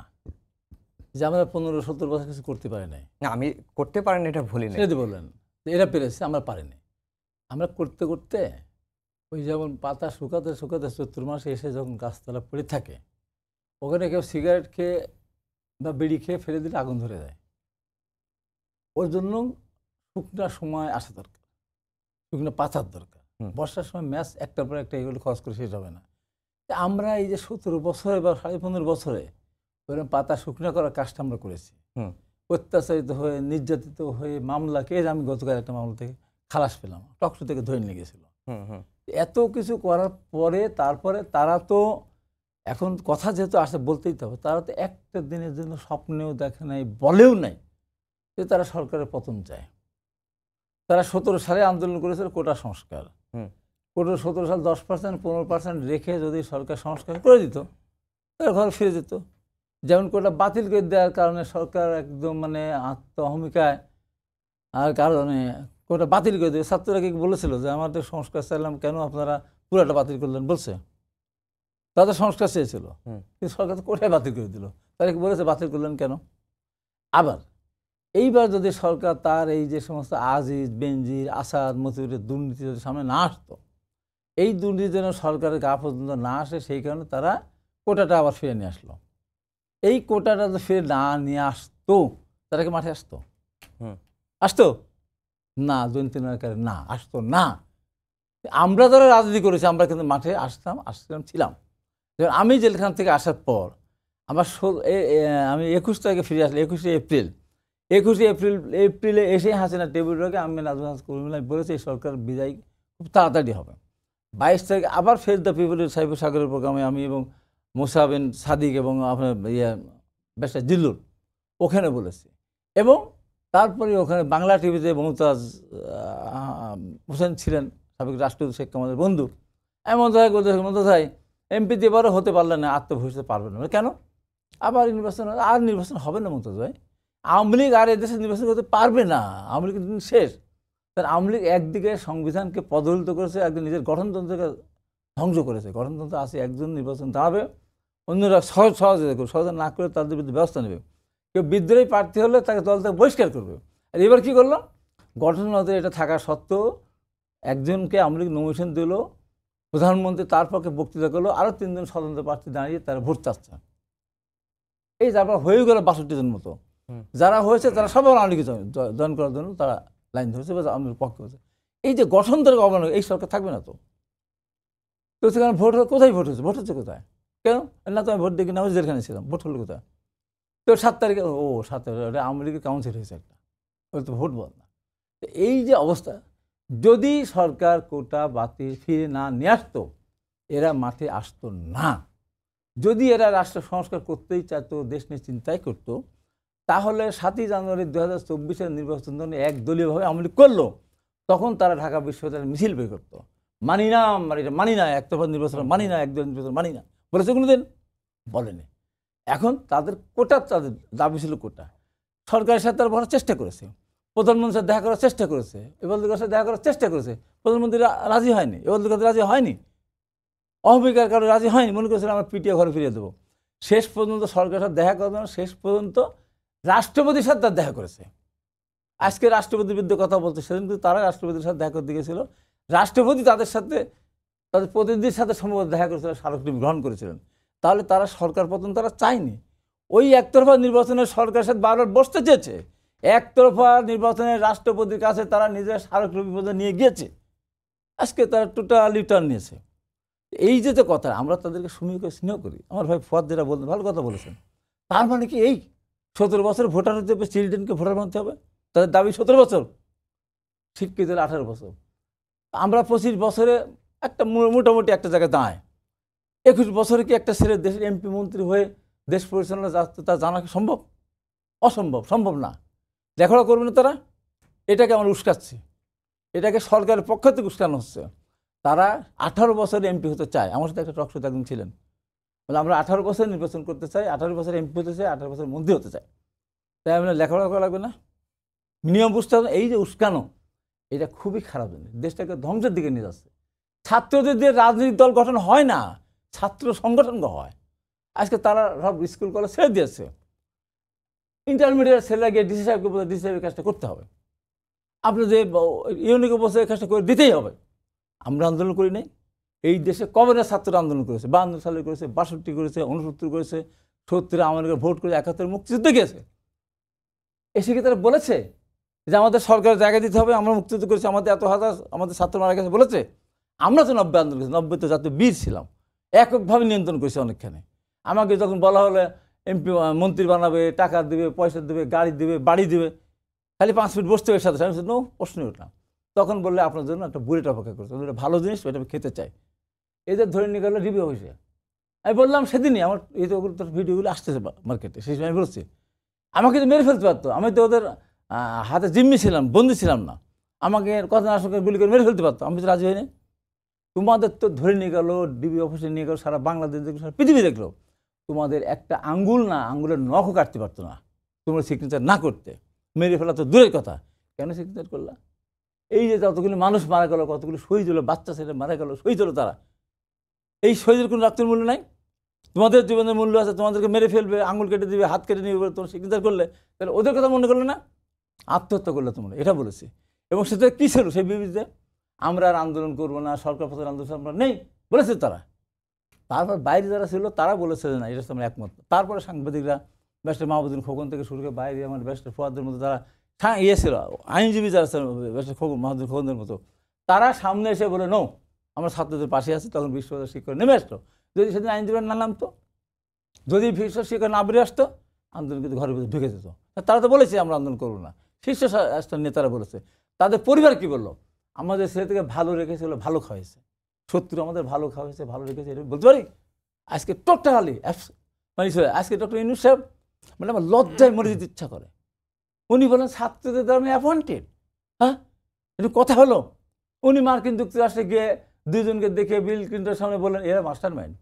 যে আমরা 15-17 বছর কিছু করতে পারি নাই। না, আমি করতে পারেন এটা ভুলি না, সেটা বললেন এরা পেরেছে, আমরা পারিনি। আমরা করতে করতে ওই যেমন পাতা শুকাতে শুকাতে 74 মাসে এসে যখন গাছতলা পড়ে থাকে, ওখানে কেউ সিগারেট খেয়ে বা বিড়ি খেয়ে ফেলে দিলে আগুন ধরে যায়। ওর জন্য শুকনা সময় আসা দরকার, শুকনো পাতার দরকার। বর্ষার সময় ম্যাচ একটার পর একটা এগুলো খরচ করে শেষ হবে না। আমরা এই যে 17 বছরে বা 15.5 বছরে ওরকম পাতা শুকনো করার কাজটা আমরা করেছি। অত্যাচারিত হয়ে, নির্যাতিত হয়ে, মামলা কেস, আমি গতকাল একটা মামলা থেকে খালাস পেলাম, টকশো থেকে ধরে নিয়ে গেছিল। এত কিছু করার পরে তারপরে তারা তো এখন কথা যেহেতু আসে বলতেই তো হবে, তারা তো একটা দিনের জন্য স্বপ্নেও দেখে নাই, বলেও নাই যে তারা সরকারের পতন চায়। তারা 17 সালে আন্দোলন করেছিল কোটা সংস্কার। কোটা 17 সাল 10%, 15% রেখে যদি সরকার সংস্কার করে দিত তারা ঘরে ফিরে যেত। যেমন কোটা বাতিল করে দেওয়ার কারণে সরকার একদম মানে আত্মহমিকায় আর কারণে কোটা বাতিল করে দেবে। ছাত্ররা কি বলেছিল যে আমাদের সংস্কার চাইলাম, কেন আপনারা পুরাটা বাতিল করলেন? বলছে তাদের সংস্কার চেয়েছিল, কিন্তু সরকার তো কোটায় বাতিল করে দিল। তারা কি বলেছে বাতিল করলেন কেন? আবার এইবার যদি সরকার তার এই যে সমস্ত আজিজ, বেনজির, আসাদ, মতিউরের দুর্নীতি যদি সামনে না আসতো, এই দুর্নীতি যেন সরকারের গা পর্যন্ত না আসে, সেই কারণে তারা কোটাটা আবার ফিরে নিয়ে আসলো। এই কোটাটা যদি ফিরে না নিয়ে আসতো, তারা কি মাঠে আসতো? আসতো? না, জয়ন্তী নায়কের না, আসতো না। আমরা যারা রাজনীতি করেছি আমরা কিন্তু মাঠে আসছিলাম ছিলাম। যেমন আমি জেলখানা থেকে আসার পর আমার আমি 21 তারিখে ফিরে আসলাম, 21শে এপ্রিলে এসে হাসিনা টেবিল রেখে আমি নাজমুল করিম বলেছি এই সরকার বিদায় খুব তাড়াতাড়ি হবে। 22 তারিখে আবার ফের দ্য পিপলের সাইফুর সাগরের প্রোগ্রামে আমি এবং মুসা বিন সাদিক এবং আপনার ব্যারিস্টার জিল্লুর ওখানে বলেছি। এবং তারপরে ওখানে বাংলা টিভিতে মমতাজ হোসেন ছিলেন, সাবেক রাষ্ট্রপতি শেখ কামালের বন্ধু। এমন মমতাজ এমপি এবারও হতে পারলেন না, আত্মঘোষিত পারবেন না। কেন? আবার নির্বাচন হবে না মমতাজ ভাই। আওয়ামী লীগ আর এদেশে নির্বাচন করতে পারবে না, আওয়ামী লীগের দিন শেষ। তার আওয়ামী লীগ একদিকে সংবিধানকে পদদলিত করেছে, একদিন নিজের গঠনতন্ত্রকে ধ্বংস করেছে। গঠনতন্ত্র আছে একজন নির্বাচন দাঁড়াবে, অন্যরা সহজে না করে তাদের বিরুদ্ধে ব্যবস্থা নেবে। কেউ বিদ্রোহী প্রার্থী হলে তাকে দল থেকে বহিষ্কার করবে। আর এবার কী করলো? গঠনতন্ত্রে এটা থাকা সত্ত্বেও একজনকে আওয়ামী লীগ নমিনেশন দিল, প্রধানমন্ত্রী তার পক্ষে বক্তৃতা করলো, আরও 3 জন স্বতন্ত্র প্রার্থী দাঁড়িয়ে তারা ভোট চাচ্ছে। এই তারপর হয়ে গেল 62 জন মতো। যারা হয়েছে তারা সব আওয়ামী লীগে জয়েন করার জন্য তারা লাইন ধরেছে বা আওয়ামী লীগের পক্ষে হয়েছে। এই যে গঠনতন্ত্রের অবমাননা, এই সরকার থাকবে না তো। তো সেখানে কোথায় ভোট হচ্ছে কোথায়? কেন না? তো আমি ভোট দেখি না, আমি যেখানে ছিলাম, ভোট হলো কোথায়? তো 7 তারিখে 7 তারিখে আওয়ামী লীগের কাউন্সিল হয়েছে একটা, ওই তো ভোট বল না। এই যে অবস্থা, যদি সরকার কোটা বাতিল ফিরে না নিয়ে আসতো এরা মাঠে আসতো না। যদি এরা রাষ্ট্র সংস্কার করতেই চাইতো, দেশ নিয়ে চিন্তাই করতো, তাহলে 7ই জানুয়ারি 2024-এর নির্বাচন একদলীয়ভাবে আওয়ামী লীগ করলো, তখন তারা ঢাকা বিশ্ববিদ্যালয়ে মিছিল বের করতো। মানি না, মানি না, একতরফা নির্বাচন মানি না, একদল নির্বাচন মানি না বলেছে কোনোদিন? বলেনি। এখন তাদের দাবি ছিল কোটা। সরকারের সাথে তারা বলার চেষ্টা করেছে, প্রধানমন্ত্রীর সাথে দেখা করার চেষ্টা করেছে, এবার সাথে দেখা করার চেষ্টা করেছে, প্রধানমন্ত্রী রাজি হয়নি, এবার রাজি হয়নি, অহমিকার কারণে রাজি হয়নি, মনে করেছিল আমরা পিটিয়ে ঘরে ফিরিয়ে দেবো। শেষ পর্যন্ত সরকারের সাথে দেখা করার জন্য শেষ পর্যন্ত রাষ্ট্রপতির সাথে তার দেখা করেছে। আজকে রাষ্ট্রপতির বিরুদ্ধে কথা বলছে, সেদিন কিন্তু তারা রাষ্ট্রপতির সাথে দেখা করতে গিয়েছিল। রাষ্ট্রপতি তাদের সাথে, তাদের প্রতিনিধির সাথে সম্ভবত দেখা করেছিলেন, স্মারকলিপি গ্রহণ করেছিলেন। তাহলে তারা সরকার পতন তারা চায়নি। ওই একতরফা নির্বাচনের সরকারের সাথে বারবার বসতে চেয়েছে, একতরফা নির্বাচনের রাষ্ট্রপতির কাছে তারা নিজের স্মারকলিপি পর্যন্ত নিয়ে গিয়েছে। আজকে তারা টোটালি টার্ন নিয়েছে। এই যে কথা, আমরা তাদেরকে স্নেহ করি। আমার ভাই ফুয়াদ যেটা বলতেন, ভালো কথা বলেছেন। তার মানে কি এই 17 বছর ভোটার হতে হবে, চিলড্রেনকে ভোটার বানতে হবে? তাদের দাবি 17 বছর, শিক্ষিত 18 বছর। আমরা 25 বছরে একটা মোটামুটি একটা জায়গায় দাঁড়ায়। 21 বছরে কি একটা ছেলে দেশের এমপি মন্ত্রী হয়ে দেশ পরিচালনা তা জানা কি সম্ভব? অসম্ভব, সম্ভব না। লেখাপড়া করবে না তারা, এটাকে আমরা উস্কাচ্ছি, এটাকে সরকারের পক্ষ থেকে উস্কানো হচ্ছে। তারা 18 বছরে এমপি হতে চায়। আমার সাথে একটা টকশোতে একজন ছিলেন, বলে আমরা 18 বছর নির্বাচন করতে চাই, 18 বছর এমপি হতে চাই, 18 বছর মন্ত্রী হতে চাই। তাই আমরা লেখাপড়া করা লাগবে না, নিয়ম বুঝতে হবে। এই যে উস্কানো, এটা খুবই খারাপ জিনিস, দেশটাকে ধ্বংসের দিকে নিয়ে যাচ্ছে। ছাত্রদের দিয়ে রাজনৈতিক দল গঠন হয় না, ছাত্র সংগঠন হয়। আজকে তারা সব স্কুল কলেজ ছেড়ে দিয়েছে, ইন্টারমিডিয়েট ছেলেরা গিয়ে ডিসি সাহেবকে বলে ডিসি সাহেবের কাজটা করতে হবে, আপনি যে ইউনিকে বসে এই কাজটা করে দিতেই হবে। আমরা আন্দোলন করি নাই? এই দেশে কবে না ছাত্ররা আন্দোলন করেছে? 52 সালে করেছে, 62 করেছে, 69 করেছে, 70 আমাদেরকে ভোট করে 71 মুক্তিযুদ্ধে গিয়েছে। এসে কি তারা বলেছে যে আমাদের সরকারের জায়গা দিতে হবে, আমরা মুক্তিযুদ্ধ করেছি, আমাদের এত হাজার আমাদের ছাত্র মারা গেছে বলেছে? আমরা তো 90 আন্দোলন করেছি, 90 তো জাতীয় বীর ছিলাম, এককভাবে নিয়ন্ত্রণ করেছি অনেকখানে। আমাকে যখন বলা হলে এমপি মন্ত্রী বানাবে, টাকা দেবে, পয়সা দেবে, গাড়ি দেবে, বাড়ি দেবে, খালি 5 মিনিট বসতে হবে সাথে সাথে, নো প্রশ্নই উঠলাম। তখন বললে আপনার জন্য একটা বুলেট অপেক্ষা করছে, ওটা ভালো জিনিস, ওটা আমি খেতে চাই। এদের ধরে নিয়ে গেল রিভিউ অফিসে। আমি বললাম সেদিনই, আমার এই তো ভিডিওগুলো আসতেছে মার্কেটে, সেই সময় আমি বলছি আমাকে তো মেরে ফেলতে পারতো, আমি তো ওদের হাতে জিম্মি ছিলাম, বন্দি ছিলাম না, আমাকে কথা না আসলে গুলি করে মেরে ফেলতে পারতো, আমি তো রাজি হইনি। তোমাদের তো ধরে নিয়ে গেল, ডিবি অফিসে নিয়ে গেল, সারা বাংলাদেশ দেখলো, সারা পৃথিবী দেখলো, তোমাদের একটা আঙ্গুল না, আঙ্গুলের নখও কাটতে পারতো না তোমরা সিগনেচার না করতে। মেরে ফেলা তো দূরের কথা, কেন সিগনেচার করলা? এই যে যতগুলি মানুষ মারা গেল, কতগুলি শহীদ হলো, বাচ্চা ছেলে মারা গেল, শহীদ হলো তারা, এই শহীদের কোনো রক্তের মূল্য নাই? তোমাদের জীবনের মূল্য আছে, তোমাদেরকে মেরে ফেলবে, আঙুল কেটে দিবে, হাত কেটে নিবে বলে তোমরা সিগনেচার করলে, তাহলে ওদের কথা মনে করলে না? আত্মহত্যা করলে তোমরা, এটা বলেছে। এবং সেটা কী ছিল সেই বিবৃতিতে? আমরা আর আন্দোলন করবো না, সরকার পথের আন্দোলন আমরা নেই বলেছে তারা। তারপর বাইরে যারা ছিল তারা বলেছে যে না, এটা আমরা একমত। তারপরে সাংবাদিকরা ব্যারিস্টার মাহবুবুদ্দিন খোকন থেকে শুরু করে বাইরে আমার ব্যারিস্টার ফুয়াদের মধ্যে তারা ইয়ে ছিল আইনজীবী যারা ছিল মাহমুদুল খোকনদের মতো, তারা সামনে এসে বলে নো আমরা ছাত্রদের পাশে আছি। তখন বিশ্ববিদ্যালয় শিক্ষক নেমে আসতো। যদি সেদিন আইনজীবীরা না নামতো, যদি বিশ্ব শিক্ষক না বেরিয়ে আসতো, আন্দোলন কিন্তু ঘরের ভিতরে ঢুকে যেত। তারা তো বলেছে আমরা আন্দোলন করবো না, শীর্ষ নেতারা বলেছে। তাদের পরিবার কি বললো, আমাদের ছেলে থেকে ভালো রেখেছিল, ভালো খাওয়াইছে, শত্রু আমাদের ভালো খাওয়াইছে, ভালো রেখেছে, এটা বলতে পারি। আজকে টোটালি মানে আজকে ডক্টর ইউনূস সাহেব মানে আমার লজ্জায় মরে যেতে ইচ্ছা করে। উনি বলেন ছাত্রদের দ্বারা আমি অ্যাপয়েন্টেড। হ্যাঁ, এটা কথা হলো। উনি মার্কিন যুক্তরাষ্ট্রে গিয়ে দুজনকে দেখে বিল ক্লিন্টনের সামনে বললেন এরা মাস্টার মাইন্ড।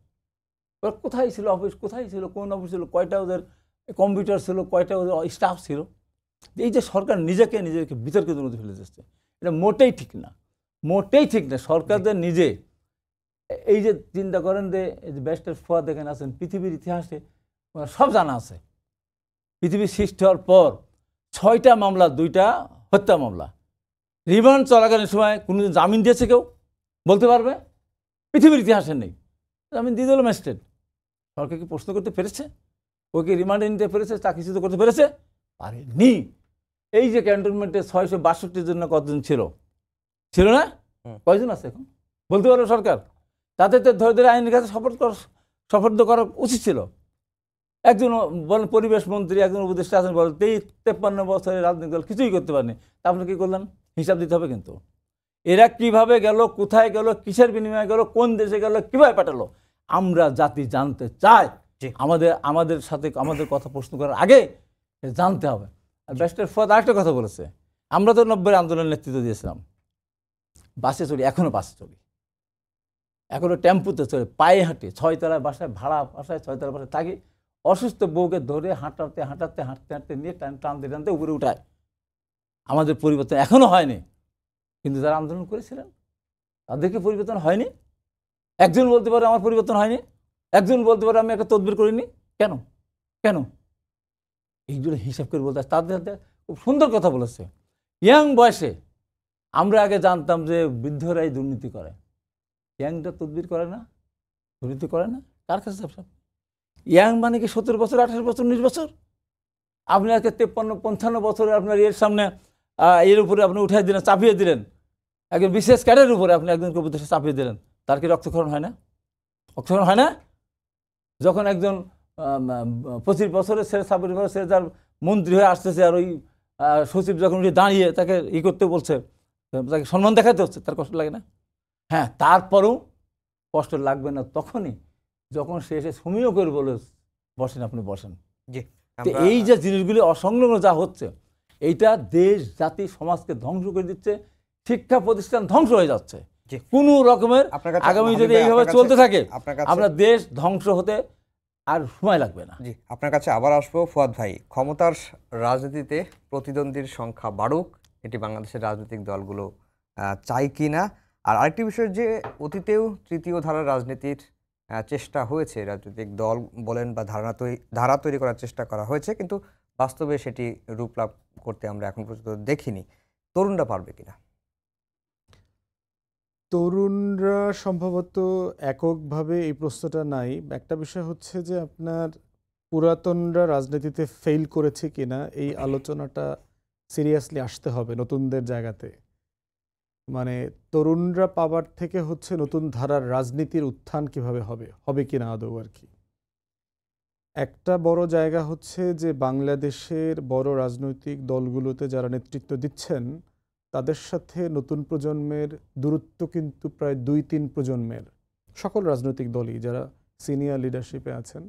কোথায় ছিল অফিস, কোথায় ছিল, কোন অফিস ছিল, কয়টা ওদের কম্পিউটার ছিল, কয়টা ওদের স্টাফ ছিল। এই যে সরকার নিজেকে বিতর্কের মধ্যে ফেলে দিচ্ছে, এটা মোটেই ঠিক না, মোটেই ঠিক না। সরকারদের নিজে এই যে চিন্তা করেন যে এই যে ব্যারিস্টার ফুয়াদ দেখেন আছেন, পৃথিবীর ইতিহাসে সব জানা আছে। পৃথিবীর সৃষ্টি হওয়ার পর 6টা মামলা, 2টা হত্যা মামলা, রিমান্ড চলাকালীন সময় কোনোদিন জামিন দিয়েছে কেউ বলতে পারবে? পৃথিবীর ইতিহাসে নেই। জামিন দিয়ে দিল ম্যাজিস্ট্রেট। সরকার কি প্রশ্ন করতে পেরেছে? ওকে রিমান্ডে নিতে পেরেছে? চাকরিচ্যুত করতে পেরেছে? পারেনি। এই যে ক্যান্টনমেন্টে 662 জন না কতজন ছিল না? কয়জন আছে এখন বলতে পারবে সরকার? তাদের তো ধরে ধরে আইনের কাছে সফর্দ করা উচিত ছিল। একজন বলেন পরিবেশ মন্ত্রী, একজন উপদেষ্টা আছেন বলেন 53 বছরের রাজনৈতিক দল কিছুই করতে পারেনি। তা আপনি কি করলেন? হিসাব দিতে হবে কিন্তু। এরা কিভাবে গেল, কোথায় গেল, কিসের বিনিময়ে গেল, কোন দেশে গেল, কিভাবে পাঠালো, আমরা জাতি জানতে চাই। আমাদের সাথে আমাদের কথা প্রশ্ন করার আগে জানতে হবে। আর ব্যারিস্টার ফুয়াদ আরেকটা কথা বলেছে, আমরা তো 90-এর আন্দোলনের নেতৃত্ব দিয়েছিলাম, বাসে চলি, এখনো বাসে চলি, এখনো টেম্পুতে চলে, পায়ে হাঁটি, 6তলায় বাসায় ভাড়া বাসায় 6তলায় বাসায় থাকি, অসুস্থ বউকে ধরে হাঁটতে নিয়ে টানতে উপরে উঠায়। আমাদের পরিবর্তন এখনো হয়নি, কিন্তু যারা আন্দোলন করেছিলেন তাদেরকে পরিবর্তন হয়নি। একজন বলতে পারে আমার পরিবর্তন হয়নি, একজন বলতে পারে আমি একটা তদবির করিনি। কেন কেন এইগুলো হিসাব করে বলতে তাদের খুব সুন্দর কথা বলেছে। ইয়াং বয়সে আমরা আগে জানতাম যে বৃদ্ধরাই দুর্নীতি করে, ইয়াংটা তদবির করে না, দুর্নীতি করে না। কার কাছে সব ইয়াং মানে কি 17 বছর, 18 বছর, 19 বছর? আপনি আজকে 53-55 বছরে আপনার এর সামনে এর উপরে আপনি উঠাই দিলেন, চাপিয়ে দিলেন, একজন বিশেষ ক্যাডের উপরে আপনি একজনকে উপদেশে চাপিয়ে দিলেন, তার কি রক্তক্ষরণ হয় না? রক্তক্ষরণ হয় না? যখন একজন 25 বছরের ছেলে, 26 বছরের ছেলে যার মন্ত্রী হয়ে আসতেছে, আর ওই সচিব যখন উঠে দাঁড়িয়ে তাকে করতে বলছে, তাকে সম্মান দেখাতে হচ্ছে, তার কষ্ট লাগে না? হ্যাঁ, তারপরেও কষ্ট লাগবে না তখনই যখন সে এসে সমীহ করে বলে বসেন, আপনি বসেন। তো এই যে জিনিসগুলি অসংলগ্ন যা হচ্ছে, এইটা দেশ জাতি সমাজকে ধ্বংস করে দিচ্ছে, শিক্ষা প্রতিষ্ঠান ধ্বংস হয়ে যাচ্ছে কোনো রকমের। আগামী যদি এইভাবে চলতে থাকে আপনার দেশ ধ্বংস হতে আর সময় লাগবে না। জি, আপনার কাছে আবার আসবো ফুয়াদ ভাই। ক্ষমতার রাজনীতিতে প্রতিদ্বন্দ্বীর সংখ্যা বাড়ুক, এটি বাংলাদেশের রাজনৈতিক দলগুলো চাই কি না? আর আরেকটি বিষয় যে অতীতেও তৃতীয় ধারার রাজনীতির চেষ্টা হয়েছে, রাজনৈতিক দল বলেন বা ধারা তৈরি করার চেষ্টা করা হয়েছে, কিন্তু বাস্তবে সেটি রূপ লাভ করতে আমরা এখন পর্যন্ত দেখিনি। তরুণরা পারবে কিনা? তরুণরা সম্ভবত এককভাবে এই প্রশ্নটা নাই। একটা বিষয় হচ্ছে যে আপনার পুরাতনরা রাজনীতিতে ফেল করেছে কিনা এই আলোচনাটা সিরিয়াসলি আসতে হবে নতুনদের জায়গাতে। মানে তরুণরা পাওয়ার থেকে হচ্ছে নতুন ধারার রাজনীতির উত্থান কিভাবে হবে কিনা আদৌ আর কি। একটা বড় জায়গা হচ্ছে যে বাংলাদেশের বড় রাজনৈতিক দলগুলোতে যারা নেতৃত্ব দিচ্ছেন তাদের সাথে নতুন প্রজন্মের দূরত্ব কিন্তু প্রায় 2-3 প্রজন্মের, সকল রাজনৈতিক দলই যারা সিনিয়র লিডারশিপে আছেন,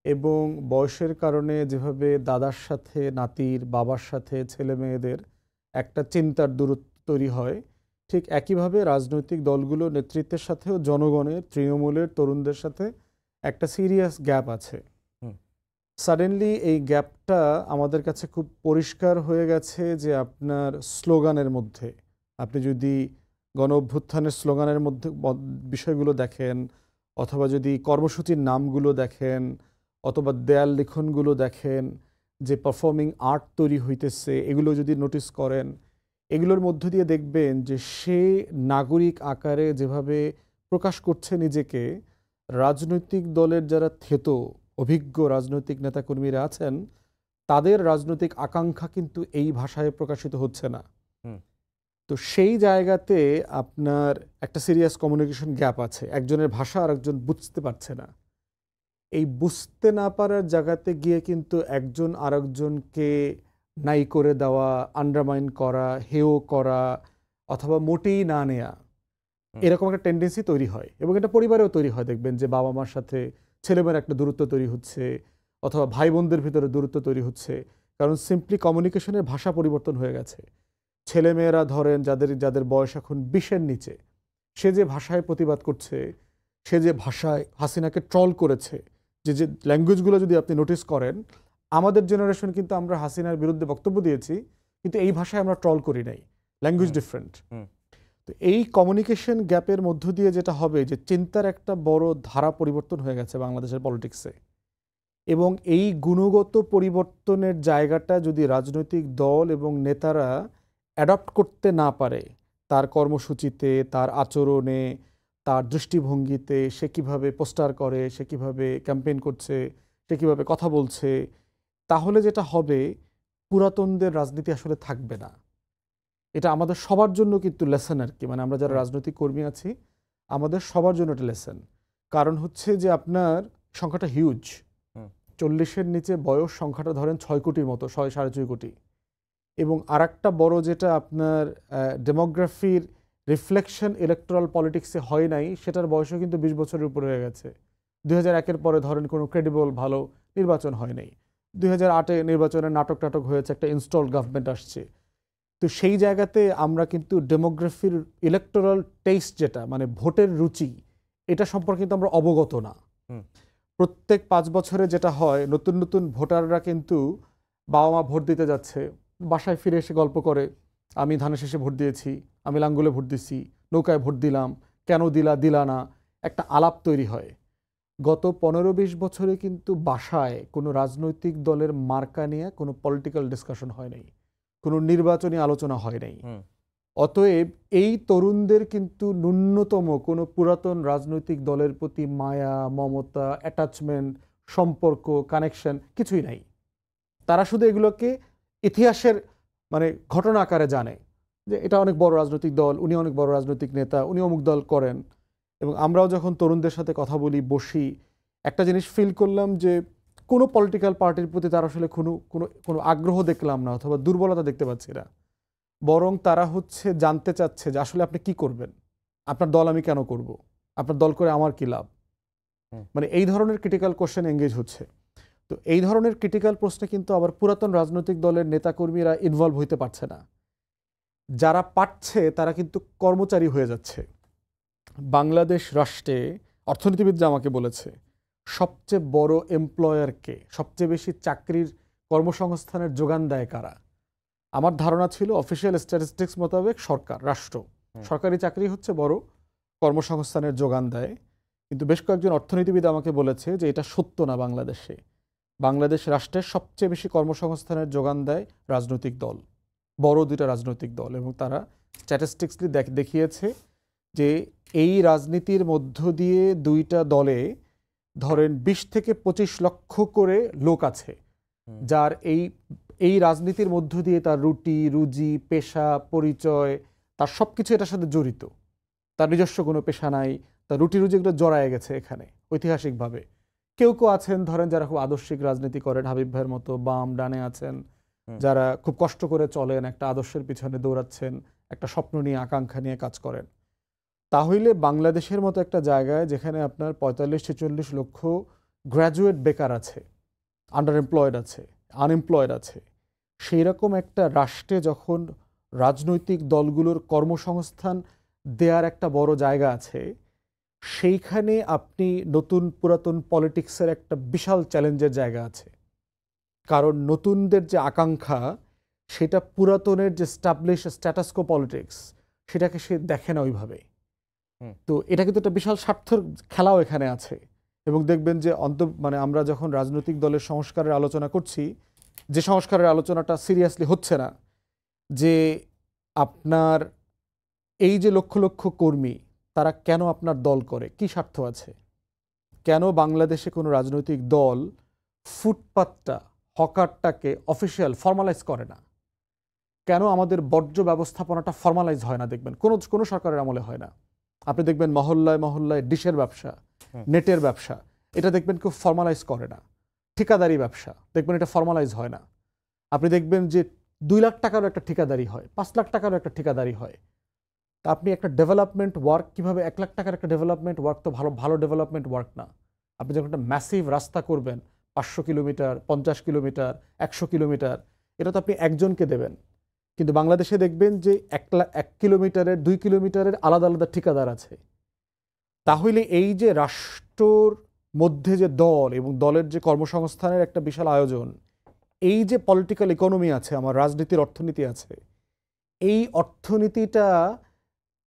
এবং বয়সের কারণে যেভাবে দাদার সাথে নাতির, বাবার সাথে ছেলে মেয়েদের একটা চিন্তার দূরত্ব তৈরি হয়, ঠিক একইভাবে রাজনৈতিক দলগুলো নেতৃত্বের সাথেও জনগণের, তৃণমূলের তরুণদের সাথে একটা সিরিয়াস গ্যাপ আছে। সাডেনলি এই গ্যাপটা আমাদের কাছে খুব পরিষ্কার হয়ে গেছে যে আপনার স্লোগানের মধ্যে, আপনি যদি গণ অভ্যুত্থানের স্লোগানের মধ্যে বিষয়গুলো দেখেন, অথবা যদি কর্মসূচির নামগুলো দেখেন, অথবা দেয়াল লিখনগুলো দেখেন, যে পারফর্মিং আর্ট তৈরি হইতেছে, এগুলো যদি নোটিস করেন, এগুলোর মধ্য দিয়ে দেখবেন যে সে নাগরিক আকারে যেভাবে প্রকাশ করছে নিজেকে, রাজনৈতিক দলের যারা থেতো অভিজ্ঞ রাজনৈতিক নেতাকর্মীরা আছেন তাদের রাজনৈতিক আকাঙ্ক্ষা কিন্তু এই ভাষায় প্রকাশিত হচ্ছে না। হুম। তো সেই জায়গাতে আপনার একটা সিরিয়াস কমিউনিকেশন গ্যাপ আছে, একজনের ভাষা আর একজন বুঝতে পারছে না। এই বুঝতে না পারার জায়গাতে গিয়ে কিন্তু একজন আরেকজনকে নাই করে দেওয়া, আন্ডারমাইন করা, হেয় করা অথবা মোটেই না নেয়া, এরকম একটা টেন্ডেন্সি তৈরি হয় এবং এটা পরিবারেও তৈরি হয়। দেখবেন যে বাবা মার সাথে ছেলেমেয়ের একটা দূরত্ব তৈরি হচ্ছে অথবা ভাই বোনদের ভিতরে দূরত্ব তৈরি হচ্ছে, কারণ সিম্পলি কমিউনিকেশনের ভাষা পরিবর্তন হয়ে গেছে। ছেলেমেয়েরা ধরেন যাদের যাদের বয়স এখন 20-এর নিচে, সে যে ভাষায় প্রতিবাদ করছে, সে যে ভাষায় হাসিনাকে ট্রল করেছে, যে যে ল্যাঙ্গুয়েজগুলো যদি আপনি নোটিস করেন, আমাদের জেনারেশন কিন্তু আমরা হাসিনার বিরুদ্ধে বক্তব্য দিয়েছি কিন্তু এই ভাষায় আমরা ট্রল করি নাই, ল্যাঙ্গুয়েজ ডিফারেন্ট। তো এই কমিউনিকেশন গ্যাপের মধ্য দিয়ে যেটা হবে যে চিন্তার একটা বড় ধারা পরিবর্তন হয়ে গেছে বাংলাদেশের পলিটিক্সে, এবং এই গুণগত পরিবর্তনের জায়গাটা যদি রাজনৈতিক দল এবং নেতারা অ্যাডপ্ট করতে না পারে, তার কর্মসূচিতে, তার আচরণে, তার দৃষ্টিভঙ্গিতে, সে কীভাবে পোস্টার করে, সে কীভাবে ক্যাম্পেইন করছে, সে কীভাবে কথা বলছে, তাহলে যেটা হবে পুরাতনদের রাজনীতি আসলে থাকবে না। এটা আমাদের সবার জন্য কিন্তু লেসন আর কি, মানে আমরা যারা রাজনৈতিক কর্মী আছি আমাদের সবার জন্য এটা লেসন। কারণ হচ্ছে যে আপনার সংখ্যাটা হিউজ, 40-এর নিচে বয়স সংখ্যাটা ধরেন 6 কোটির মতো, 6.5 কোটি। এবং আর একটা বড় যেটা আপনার ডেমোগ্রাফির রিফ্লেকশন ইলেকট্রাল পলিটিক্সে হয় নাই, সেটার বয়সও কিন্তু 20 বছরের উপরে হয়ে গেছে। 2001-এর পরে ধরেন কোনো ক্রেডিবল ভালো নির্বাচন হয় নাই। 2008-এ নির্বাচনের নাটক হয়েছে, একটা ইনস্টল গভর্নমেন্ট আসছে। তো সেই জায়গাতে আমরা কিন্তু ডেমোগ্রাফির ইলেকটোরাল টেস্ট যেটা মানে ভোটের রুচি, এটা সম্পর্কে কিন্তু আমরা অবগত না। প্রত্যেক 5 বছরে যেটা হয়, নতুন নতুন ভোটাররা কিন্তু বাবা মা ভোট দিতে যাচ্ছে, বাসায় ফিরে এসে গল্প করে, আমি ধানের শেষে ভোট দিয়েছি, আমি লাঙ্গুলে ভোট দিছি, নৌকায় ভোট দিলাম, কেন দিলা না, একটা আলাপ তৈরি হয়। গত 15-20 বছরে কিন্তু বাসায় কোনো রাজনৈতিক দলের মার্কা নিয়ে কোনো পলিটিক্যাল ডিসকাশন হয় নাই, কোনো নির্বাচনী আলোচনা হয় নাই। অতএব এই তরুণদের কিন্তু ন্যূনতম কোনো পুরাতন রাজনৈতিক দলের প্রতি মায়া, মমতা, অ্যাটাচমেন্ট, সম্পর্ক, কানেকশন কিছুই নাই। তারা শুধু এগুলোকে ইতিহাসের মানে ঘটনা আকারে জানে যে এটা অনেক বড় রাজনৈতিক দল, উনি অনেক বড় রাজনৈতিক নেতা, উনি অমুক দল করেন। এবং আমরাও যখন তরুণদের সাথে কথা বলি, বসি, একটা জিনিস ফিল করলাম যে কোনো পলিটিক্যাল পার্টির প্রতি তারা আসলে কোনো আগ্রহ দেখলাম না অথবা দুর্বলতা দেখতে পাচ্ছি না, বরং তারা হচ্ছে জানতে চাচ্ছে যে আসলে আপনি কি করবেন, আপনার দল আমি কেন করব, আপনার দল করে আমার কি লাভ, মানে এই ধরনের ক্রিটিক্যাল কোশ্চেন এঙ্গেজ হচ্ছে। তো এই ধরনের ক্রিটিক্যাল প্রশ্নে কিন্তু আবার পুরাতন রাজনৈতিক দলের নেতাকর্মীরা ইনভলভ হইতে পারছে না। যারা পারছে তারা কিন্তু কর্মচারী হয়ে যাচ্ছে। বাংলাদেশ রাষ্ট্রে অর্থনীতিবিদরা আমাকে বলেছে সবচেয়ে বড় এমপ্লয়ারকে, সবচেয়ে বেশি চাকরির কর্মসংস্থানের যোগান দেয় কারা? আমার ধারণা ছিল অফিসিয়াল স্ট্যাটিস্টিক্স মোতাবেক সরকার, রাষ্ট্র, সরকারি চাকরি হচ্ছে বড় কর্মসংস্থানের যোগান দেয়। কিন্তু বেশ কয়েকজন অর্থনীতিবিদ আমাকে বলেছে যে এটা সত্য না। বাংলাদেশ রাষ্ট্রের সবচেয়ে বেশি কর্মসংস্থানের যোগান দেয় রাজনৈতিক দল, বড় 2টা রাজনৈতিক দল, এবং তারা স্ট্যাটিস্টিক্সলি দেখিয়েছে যে এই রাজনীতির মধ্য দিয়ে 2টা দলে ধরেন 20 থেকে 25 লক্ষ করে লোক আছে যার এই রাজনীতির মধ্য দিয়ে তার রুজি, পেশা, পরিচয়, তার সব কিছু এটার সাথে জড়িত। তার নিজস্ব কোনো পেশা নাই, তার রুজিগুলো জড়ায় গেছে এখানে ঐতিহাসিকভাবে। কেউ আছেন ধরেন যারা খুব আদর্শিক রাজনীতি করেন, হাবিব ভাইয়ের মতো বাম ডানে আছেন, যারা খুব কষ্ট করে চলেন, একটা আদর্শের পিছনে দৌড়াচ্ছেন, একটা স্বপ্ন নিয়ে, আকাঙ্ক্ষা নিয়ে কাজ করেন। তাহলে বাংলাদেশের মতো একটা জায়গায় যেখানে আপনার 45-46 লক্ষ গ্র্যাজুয়েট বেকার আছে, আন্ডার এমপ্লয়েড আছে, আনএমপ্লয়েড আছে, সেই রকম একটা রাষ্ট্রে যখন রাজনৈতিক দলগুলোর কর্মসংস্থান দেওয়ার একটা বড় জায়গা আছে, সেইখানে আপনি নতুন পুরাতন পলিটিক্সের একটা বিশাল চ্যালেঞ্জের জায়গা আছে। কারণ নতুনদের যে আকাঙ্ক্ষা, সেটা পুরাতনের যে স্ট্যাটাসকো পলিটিক্স, সেটাকে সে দেখে না ওইভাবে। তো এটা কিন্তু একটা বিশাল স্বার্থের খেলাও এখানে আছে। এবং দেখবেন যে মানে আমরা যখন রাজনৈতিক দলের সংস্কারের আলোচনা করছি, যে সংস্কারের আলোচনাটা সিরিয়াসলি হচ্ছে না, যে আপনার এই যে লক্ষ লক্ষ কর্মী, তারা কেন আপনার দল করে, কি স্বার্থ আছে? কেন বাংলাদেশে কোনো রাজনৈতিক দল ফুটপাতটা হকারটাকে অফিসিয়াল ফর্মালাইজ করে না? কেন আমাদের বর্জ্য ব্যবস্থাপনাটা ফর্মালাইজ হয় না? দেখবেন কোনো সরকারের আমলে হয় না। আপনি দেখবেন মহল্লায় মহল্লায় ডিশের ব্যবসা, নেটের ব্যবসা, এটা দেখবেন কেউ ফর্মালাইজ করে না। ঠিকাদারি ব্যবসা দেখবেন এটা ফর্মালাইজ হয় না। আপনি দেখবেন যে 2 লাখ টাকারও একটা ঠিকাদারি হয়, 5 লাখ টাকারও একটা ঠিকাদারি হয়। তা আপনি একটা ডেভেলপমেন্ট ওয়ার্ক কীভাবে, 1 লাখ টাকার একটা ডেভেলপমেন্ট ওয়ার্ক তো ভালো ডেভেলপমেন্ট ওয়ার্ক না। আপনি যখন একটা ম্যাসিভ রাস্তা করবেন 500 কিলোমিটার, 50 কিলোমিটার, 100 কিলোমিটার, এটা তো আপনি একজনকে দেবেন। কিন্তু বাংলাদেশে দেখবেন যে 1 কিলোমিটারের 2 কিলোমিটারের আলাদা আলাদা ঠিকাদার আছে। তাহলে এই যে রাষ্ট্রর মধ্যে যে দল এবং দলের যে কর্মসংস্থানের একটা বিশাল আয়োজন, এই যে পলিটিক্যাল ইকোনমি আছে, আমার রাজনীতির অর্থনীতি আছে, এই অর্থনীতিটা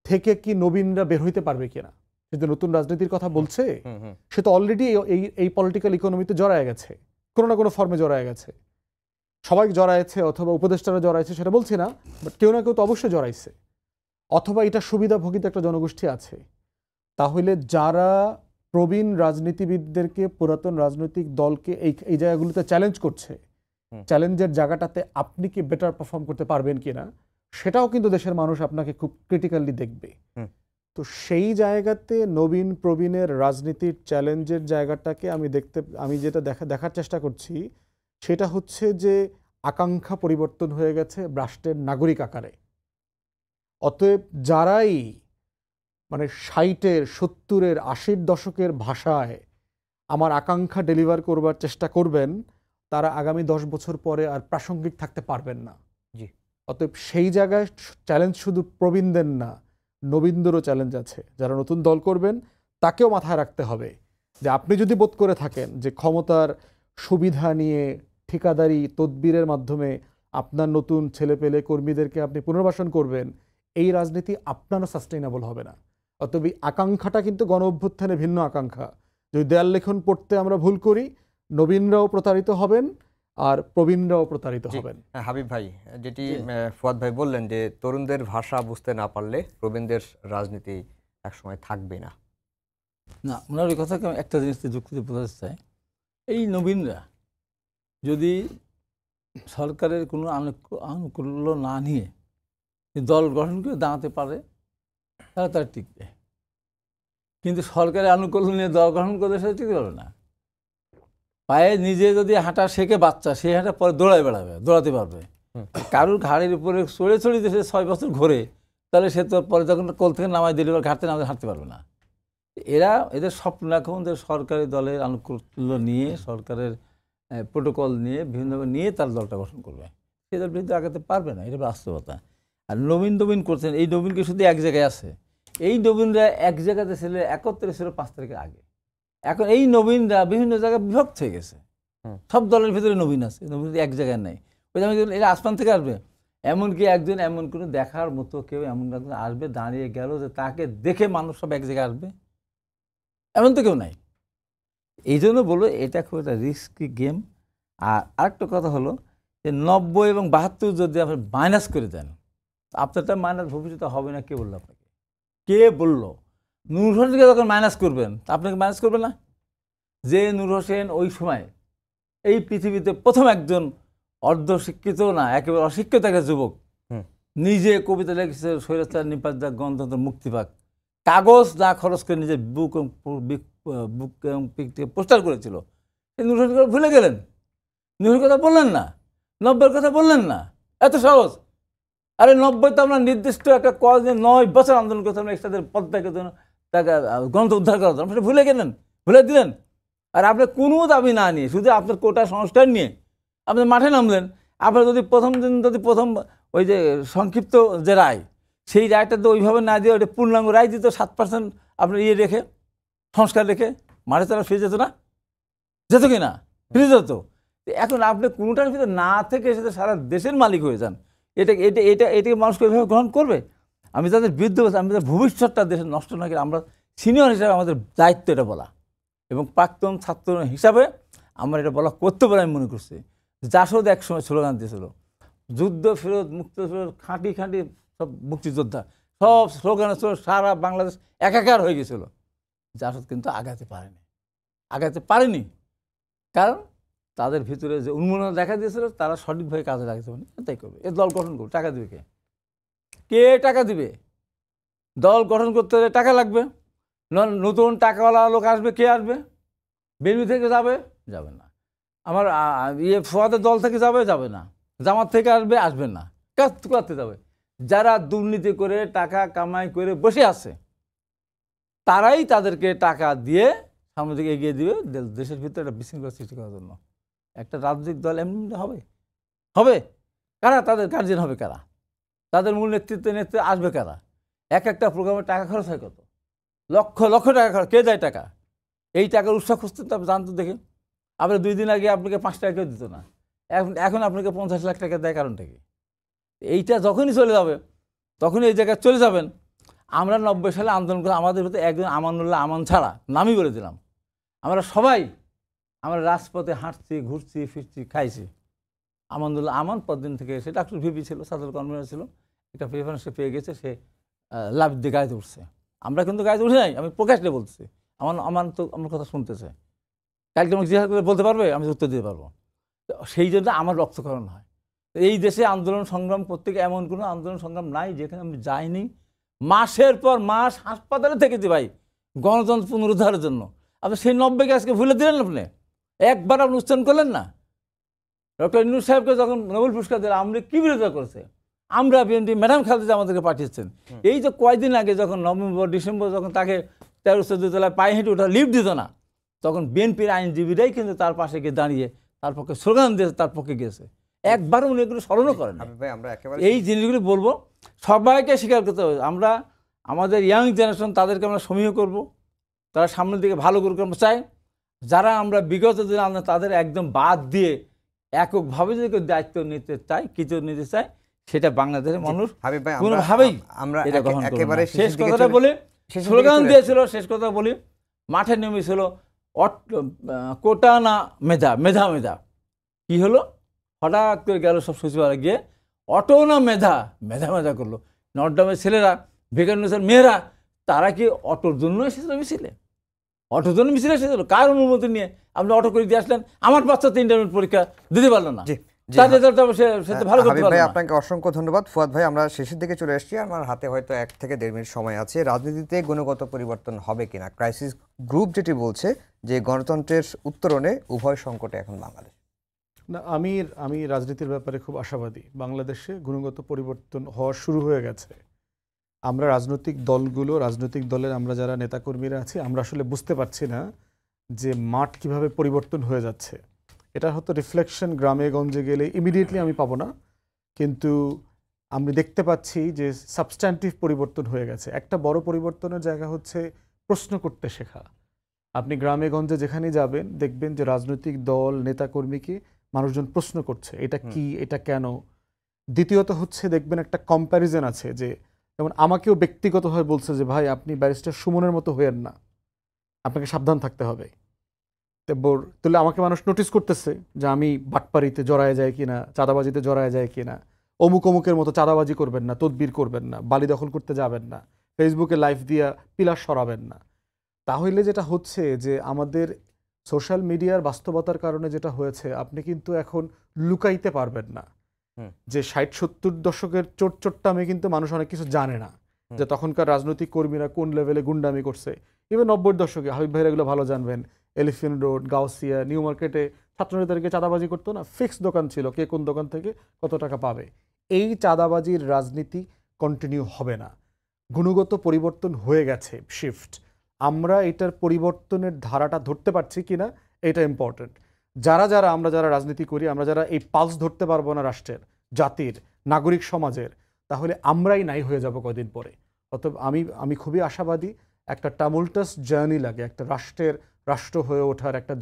থেকে কি নবীনরা বের হইতে পারবে কিনা? সে যে নতুন রাজনীতির কথা বলছে, সে তো অলরেডি এই পলিটিক্যাল ইকোনমিতে জড়ায় গেছে, কোনো না কোনো ফর্মে জড়ায় গেছে। সবাই জড়াইছে অথবা উপদেষ্টারা জড়াইছে সেটা বলছি না, বাট কেউ না কেউ তো অবশ্যই জড়াইছে, অথবা এটা সুবিধাভোগিত একটা জনগোষ্ঠী আছে। তাহলে যারা প্রবীণ রাজনীতিবিদদেরকে, পুরাতন রাজনৈতিক দলকে এই জায়গাগুলোতে চ্যালেঞ্জ করছে, চ্যালেঞ্জের জায়গাটাতে আপনি কি বেটার পারফর্ম করতে পারবেন কিনা, সেটাও কিন্তু দেশের মানুষ আপনাকে খুব ক্রিটিক্যালি দেখবে। তো সেই জায়গাতে নবীন প্রবীণের রাজনীতির চ্যালেঞ্জের জায়গাটাকে আমি যেটা দেখার চেষ্টা করছি, সেটা হচ্ছে যে আকাঙ্ক্ষা পরিবর্তন হয়ে গেছে রাষ্ট্রের নাগরিক আকারে। অতএব যারাই মানে 60-এর, 70-এর, 80-র দশকের ভাষায় আমার আকাঙ্ক্ষা ডেলিভার করবার চেষ্টা করবেন, তারা আগামী 10 বছর পরে আর প্রাসঙ্গিক থাকতে পারবেন না। জি। অতএব সেই জায়গায় চ্যালেঞ্জ শুধু প্রবীণদের না, নবীনদেরও চ্যালেঞ্জ আছে। যারা নতুন দল করবেন তাকেও মাথায় রাখতে হবে যে আপনি যদি বোধ করে থাকেন যে ক্ষমতার সুবিধা নিয়ে ঠিকাদারি তদবিরের মাধ্যমে আপনার নতুন ছেলেপেলে কর্মীদেরকে আপনি পুনর্বাসন করবেন, এই রাজনীতি আপনারও সাস্টেইনেবল হবে না। অতএব এই আকাঙ্ক্ষাটা কিন্তু গণ অভ্যুত্থানে ভিন্ন আকাঙ্ক্ষা। যদি দেয়াল লেখন পড়তে আমরা ভুল করি, নবীনরাও প্রতারিত হবেন আর প্রবীণরাও প্রতারিত হবেন। হাবিব ভাই, যেটি ফুয়াদ ভাই বললেন যে তরুণদের ভাষা বুঝতে না পারলে প্রবীণদের রাজনীতি একসময় থাকবে না। না, ওনার ওই কথাকে আমি একটা জিনিস যুক্তি বোঝাতে চাই। এই নবীনরা যদি সরকারের কোনো আনুকূল্য না নিয়ে দল গঠন করে দাঁড়াতে পারে, তাহলে তারা টিকবে। কিন্তু সরকারের আনুকূল্য নিয়ে দল গঠন করলে সেটা টিকতে পারবে না। পায়ে নিজে যদি হাঁটা শেখে বাচ্চা, সেই হাঁটা পরে দৌড়াতে পারবে। কারুর ঘাড়ের উপরে চড়ে চড়ে সে 6 বছর ঘোরে, তাহলে সে তো পরে যখন কোল থেকে নামায় দিলে ঘাটতে নামাতে হাঁটতে পারবে না। এদের স্বপ্ন এখন যে সরকারি দলের আনুকূল্য নিয়ে, সরকারের প্রোটোকল নিয়ে, বিভিন্নভাবে নিয়ে তার দলটা গঠন করবে। সে দল বিরুদ্ধে আগাতে পারবে না, এটা বাস্তবতা। আর নবীন করছেন, এই নবীনকে শুধু এক জায়গায় আছে। এই নবীনরা এক জায়গাতে ছিল 31 ছিল 5 তারিখের আগে। এখন এই নবীনরা বিভিন্ন জায়গায় বিভক্ত হয়ে গেছে। সব দলের ভিতরে নবীন আছে, নবীন এক জায়গায় নেই। ওই যে আমি এরা আসমান থেকে আসবে, এমনকি একজন এমন কোনো দেখার মতো কেউ এমন একজন আসবে, দাঁড়িয়ে গেল যে তাকে দেখে মানুষ সব এক জায়গায় আসবে, এমন তো কেউ নাই। এই জন্য বলবো এটা খুব একটা রিস্কি গেম। আর আরেকটা কথা হলো যে 90 এবং 72 যদি আপনি মাইনাস করে দেন, আপনারটা মাইনাস ভবিষ্যতে হবে না। কে বললো আপনাকে? কে বললো? নূর হোসেনকে যখন মাইনাস করবেন, আপনাকে মাইনাস করবে না? যে নূর হোসেন ওই সময় এই পৃথিবীতে প্রথম একজন অর্ধশিক্ষিত না, একেবারে অশিক্ষিত একটা যুবক, নিজে কবিতা লিখেছে, স্বৈরাচার নিপাত যাক, গণতন্ত্র মুক্তি পাক, কাগজ না খরচ করে নিজের বুক এবং পোস্টার করেছিল। নূর হোসেন ভুলে গেলেন? নূরের কথা বললেন না, 90-এর কথা বললেন না, এত সহজ। আরে 90 তো আমরা নির্দিষ্ট একটা কজ 9 বছর আন্দোলন করতে আমরা একসাথে পদ্মাকে তাকে গণতন্ত্র উদ্ধার করার জন্য সেটা ভুলে গেলেন, ভুলে দিলেন। আর আপনি কোনো দাবি না নিয়ে, শুধু আপনার কোটা সংস্কার নিয়ে আপনি মাঠে নামলেন। আপনার যদি প্রথম ওই যে সংক্ষিপ্ত যে রায়, সেই রায়টা তো ওইভাবে না দিয়ে ওইটা পূর্ণাঙ্গ রায় দিত 7% আপনার রেখে, সংস্কার রেখে, মাঠে তারা ফিরে যেত না? যেত কি না? ফিরে যেত। এখন আপনি কোনোটার ভিতরে না থেকে সেটা সারা দেশের মালিক হয়ে যান, এটাকে মানুষকে এভাবে গ্রহণ করবে? আমি তাদের বিরুদ্ধে বলছি, আমি তাদের ভবিষ্যৎটা দেশের নষ্ট না করে আমরা সিনিয়র হিসাবে আমাদের দায়িত্ব এটা বলা, এবং প্রাক্তন ছাত্র হিসাবে আমার এটা বলা করতে পারে আমি মনে করছি। জাসদ একসময় স্লোগান দিয়েছিল, যুদ্ধ ফেরত, মুক্ত ফেরত, খাঁটি সব মুক্তিযোদ্ধা, সব স্লোগানে ছিল, সারা বাংলাদেশ একাকার হয়ে গেছিল। জাসদ কিন্তু আগাতে পারেনি। কারণ তাদের ভিতরে যে উন্মাদনা দেখা দিয়েছিল তারা সঠিকভাবে কাজে লাগাতে পারেনি, তাই করবে। এ দল গঠন করবে, টাকা দিবে কে? কে টাকা দিবে? দল গঠন করতে হলে টাকা লাগবে। নতুন টাকাওয়ালা লোক আসবে, কে আসবে? বিএনপি থেকে যাবে? যাবে না। আমার ফুয়াদের দল থেকে যাবে? যাবে না। জামাত থেকে আসবে? আসবে না। করতে যাবে যারা দুর্নীতি করে টাকা কামাই করে বসে আছে, তারাই তাদেরকে টাকা দিয়ে সামনের দিকে এগিয়ে দিবে দেশের ভিতরে একটা বিশৃঙ্খলা সৃষ্টি করার জন্য। একটা রাজনৈতিক দল এমনি হবে? হবে কারা? তাদের গার্জিয়ান হবে কারা? তাদের মূল নেতৃত্বে আসবে কারা? একটা প্রোগ্রামে টাকা খরচ হয় কত? লক্ষ লক্ষ টাকা খরচ। কে দেয় টাকা? এই টাকার উৎস খুঁজতে তো আপনি জানতো দেখে। আপনার 2 দিন আগে আপনাকে 5 টাকা কেউ দিত না, এখন আপনাকে 50 লাখ টাকা দেয়, কারণটা কি? এইটা যখনই চলে যাবে তখনই এই জায়গায় চলে যাবেন। আমরা 90 সালে আন্দোলন করে আমাদের ভিতরে একজন আমানুল্লাহ আমান ছাড়া, নামই বলে দিলাম, আমরা সবাই আমরা রাজপথে হাঁটছি, ঘুরছি, ফিরছি, খাইছি। আমানুল্লাহ আমান পরদিন থেকে এসে ডাক্তার ভিপি ছিল, সাধারণ কনভেনার ছিল, একটা প্রেফারেন্স সে পেয়ে গেছে, সে লাভ দিয়ে গাড়িতে উঠছে। আমরা কিন্তু গাড়িতে উঠে নাই, আমি প্রকাশ্যে বলছি। আমার তো আমার কথা শুনতেছে, কালকে আমাকে জিজ্ঞাসা করে বলতে পারবে, আমি উত্তর দিতে পারবো। সেই জন্য আমার রক্তক্ষরণ হয়। এই দেশে আন্দোলন সংগ্রাম করতে গিয়ে এমন কোনো আন্দোলন সংগ্রাম নাই যেখানে আমি যাইনি। মাসের পর মাস হাসপাতালে থেকেছি ভাই, গণতন্ত্র পুনরুদ্ধারের জন্য। আপনি সেই 90-কে আজকে ভুলে দিলেন, আপনি একবার আপনি উচ্চারণ করলেন না। ডক্টর ইউনূস সাহেবকে যখন নোবেল পুরস্কার দিলেন, আমরা কি বিরোধিতা করেছে? আমরা বিএনপি ম্যাডাম খালেদা আমাদেরকে পাঠিয়েছেন। এই যে কয়দিন আগে যখন নভেম্বর ডিসেম্বর যখন তাকে 13-14 তলায় পায়ে হেঁটে ওঠা লিফট দিত না, তখন বিএনপির আইনজীবীরাই কিন্তু তার পাশে গিয়ে দাঁড়িয়ে তার পক্ষে স্লোগান দিয়েছে, তার পক্ষে গিয়েছে। একবারও উনি এগুলো স্মরণও করেন। এই জিনিসগুলি বলবো সবাইকে স্বীকার করতে হবে। আমরা আমাদের ইয়াং জেনারেশন তাদেরকে আমরা সমীহ করব, তারা সামনের দিকে ভালো করে আমরা চাই। যারা আমরা বিগত দিনে আমরা তাদের একদম বাদ দিয়ে এককভাবে যদি কেউ দায়িত্ব নিতে চাই, কিছু নিতে চাই, সেটা বাংলাদেশের মানুষ কোনোভাবেই এটা গ্রহণ করবে না। শেষ কথাটা বলি, স্লোগান দিয়েছিল, শেষ কথা বলি, মাঠে নেমেছিল কোটা না মেধা, মেধা মেধা। কি হলো? হঠাৎ করে গেল সব সচিবালয়ে গিয়ে অটো না মেধা, মেধা মেধা করলো। নর্থডামের ছেলেরা, ভেগানুসের মেয়েরা, তারা কি অটোর জন্য এসেছিল মিছিলে? অটোর জন্য মিছিলে এসেছিল? কার অনুমতি নিয়ে আপনি অটো করে দিয়ে আসলেন? আমার বাচ্চা তো ইন্টারমিডিয়েট পরীক্ষা দিতে পারলো না, তার রেজাল্ট ভালো করতে পারলো না। আপনাকে অসংখ্য ধন্যবাদ ফুয়াদ ভাই। আমরা শেষের দিকে চলে এসেছি, আমার হাতে হয়তো 1 থেকে 1.5 মিনিট সময় আছে। রাজনীতিতে গুণগত পরিবর্তন হবে কিনা, ক্রাইসিস গ্রুপ যেটি বলছে যে গণতন্ত্রের উত্তরণে উভয় সংকটে এখন বাংলাদেশ। না, আমি রাজনীতির ব্যাপারে খুব আশাবাদী। বাংলাদেশে গুণগত পরিবর্তন হওয়া শুরু হয়ে গেছে। আমরা রাজনৈতিক দলগুলো, রাজনৈতিক দলের আমরা যারা নেতাকর্মীরা আছি, আমরা আসলে বুঝতে পারছি না যে মাঠ কিভাবে পরিবর্তন হয়ে যাচ্ছে। এটা হয়তো রিফ্লেকশন গ্রামে গঞ্জে গেলে ইমিডিয়েটলি আমি পাবো না, কিন্তু আমি দেখতে পাচ্ছি যে সাবস্ট্যান্টিভ পরিবর্তন হয়ে গেছে। একটা বড় পরিবর্তনের জায়গা হচ্ছে প্রশ্ন করতে শেখা। আপনি গ্রামে গঞ্জে যেখানেই যাবেন দেখবেন যে রাজনৈতিক দল, নেতাকর্মীকে মানুষজন প্রশ্ন করছে, এটা কি, এটা কেন। দ্বিতীয়ত হচ্ছে দেখবেন একটা কম্প্যারিজন আছে, যে যেমন আমাকেও ব্যক্তিগতভাবে বলছে যে ভাই আপনি ব্যারিস্টার সুমনের মতো হয়েন না, আপনাকে সাবধান থাকতে হবে। তাহলে আমাকে মানুষ নোটিস করতেছে যে আমি বাটপাড়িতে জড়ায় যায় কিনা, চাঁদাবাজিতে জড়ায় যায় কিনা, অমুকের মতো চাঁদাবাজি করবেন না, তদবির করবেন না, বালি দখল করতে যাবেন না, ফেসবুকে লাইভ দিয়া পিলার সরাবেন না। তাহলে যেটা হচ্ছে যে আমাদের সোশ্যাল মিডিয়ার বাস্তবতার কারণে যেটা হয়েছে, আপনি কিন্তু এখন লুকাইতে পারবেন না যে 60-70 দশকের চোট্টামে কিন্তু মানুষ অনেক কিছু জানে না, যে তখনকার রাজনৈতিক কর্মীরা কোন লেভেলে গুন্ডামি করছে। ইভেন 90-এর দশকে হাবিব ভাইরা এগুলো ভালো জানবেন, এলিফ্যান্ট রোড, গাউসিয়া, নিউ মার্কেটে ছাত্রনেতাদেরকে চাঁদাবাজি করতো না, ফিক্স দোকান ছিল, কে কোন দোকান থেকে কত টাকা পাবে। এই চাঁদাবাজির রাজনীতি কন্টিনিউ হবে না। গুণগত পরিবর্তন হয়ে গেছে, শিফট। আমরা এটার পরিবর্তনের ধারাটা ধরতে পারছি কিনা, এটা ইম্পর্টেন্ট। আমরা যারা রাজনীতি করি, আমরা যারা এই পালস ধরতে পারবো না রাষ্ট্রের, জাতির, নাগরিক সমাজের, তাহলে আমরাই নাই হয়ে যাব কয়দিন পরে। অতএব আমি খুবই আশাবাদী। একটা টামুলটাস জার্নি লাগে, একটা রাষ্ট্র হয়ে ওঠার, একটা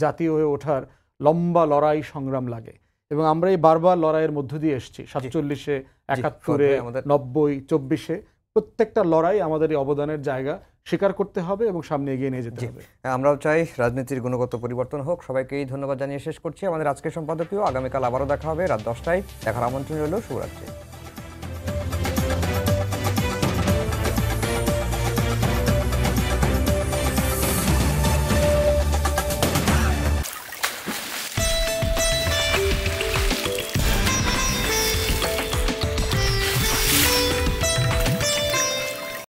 জাতি হয়ে ওঠার লম্বা লড়াই সংগ্রাম লাগে, এবং আমরা এই বারবার লড়াইয়ের মধ্য দিয়ে এসেছি। 47-এ, 71-এ, 90, 24-এ, প্রত্যেকটা লড়াই আমাদের এই অবদানের জায়গা স্বীকার করতে হবে এবং সামনে এগিয়ে নিয়ে যেতে হবে। আমরাও চাই রাজনীতির গুণগত পরিবর্তন হোক। সবাইকেই ধন্যবাদ জানিয়ে শেষ করছি। আমাদের আজকের সম্পাদকীয় আগামীকাল আবারও দেখা হবে রাত 10টায়। দেখার আমন্ত্রণ রইল। শুভরাত্রি।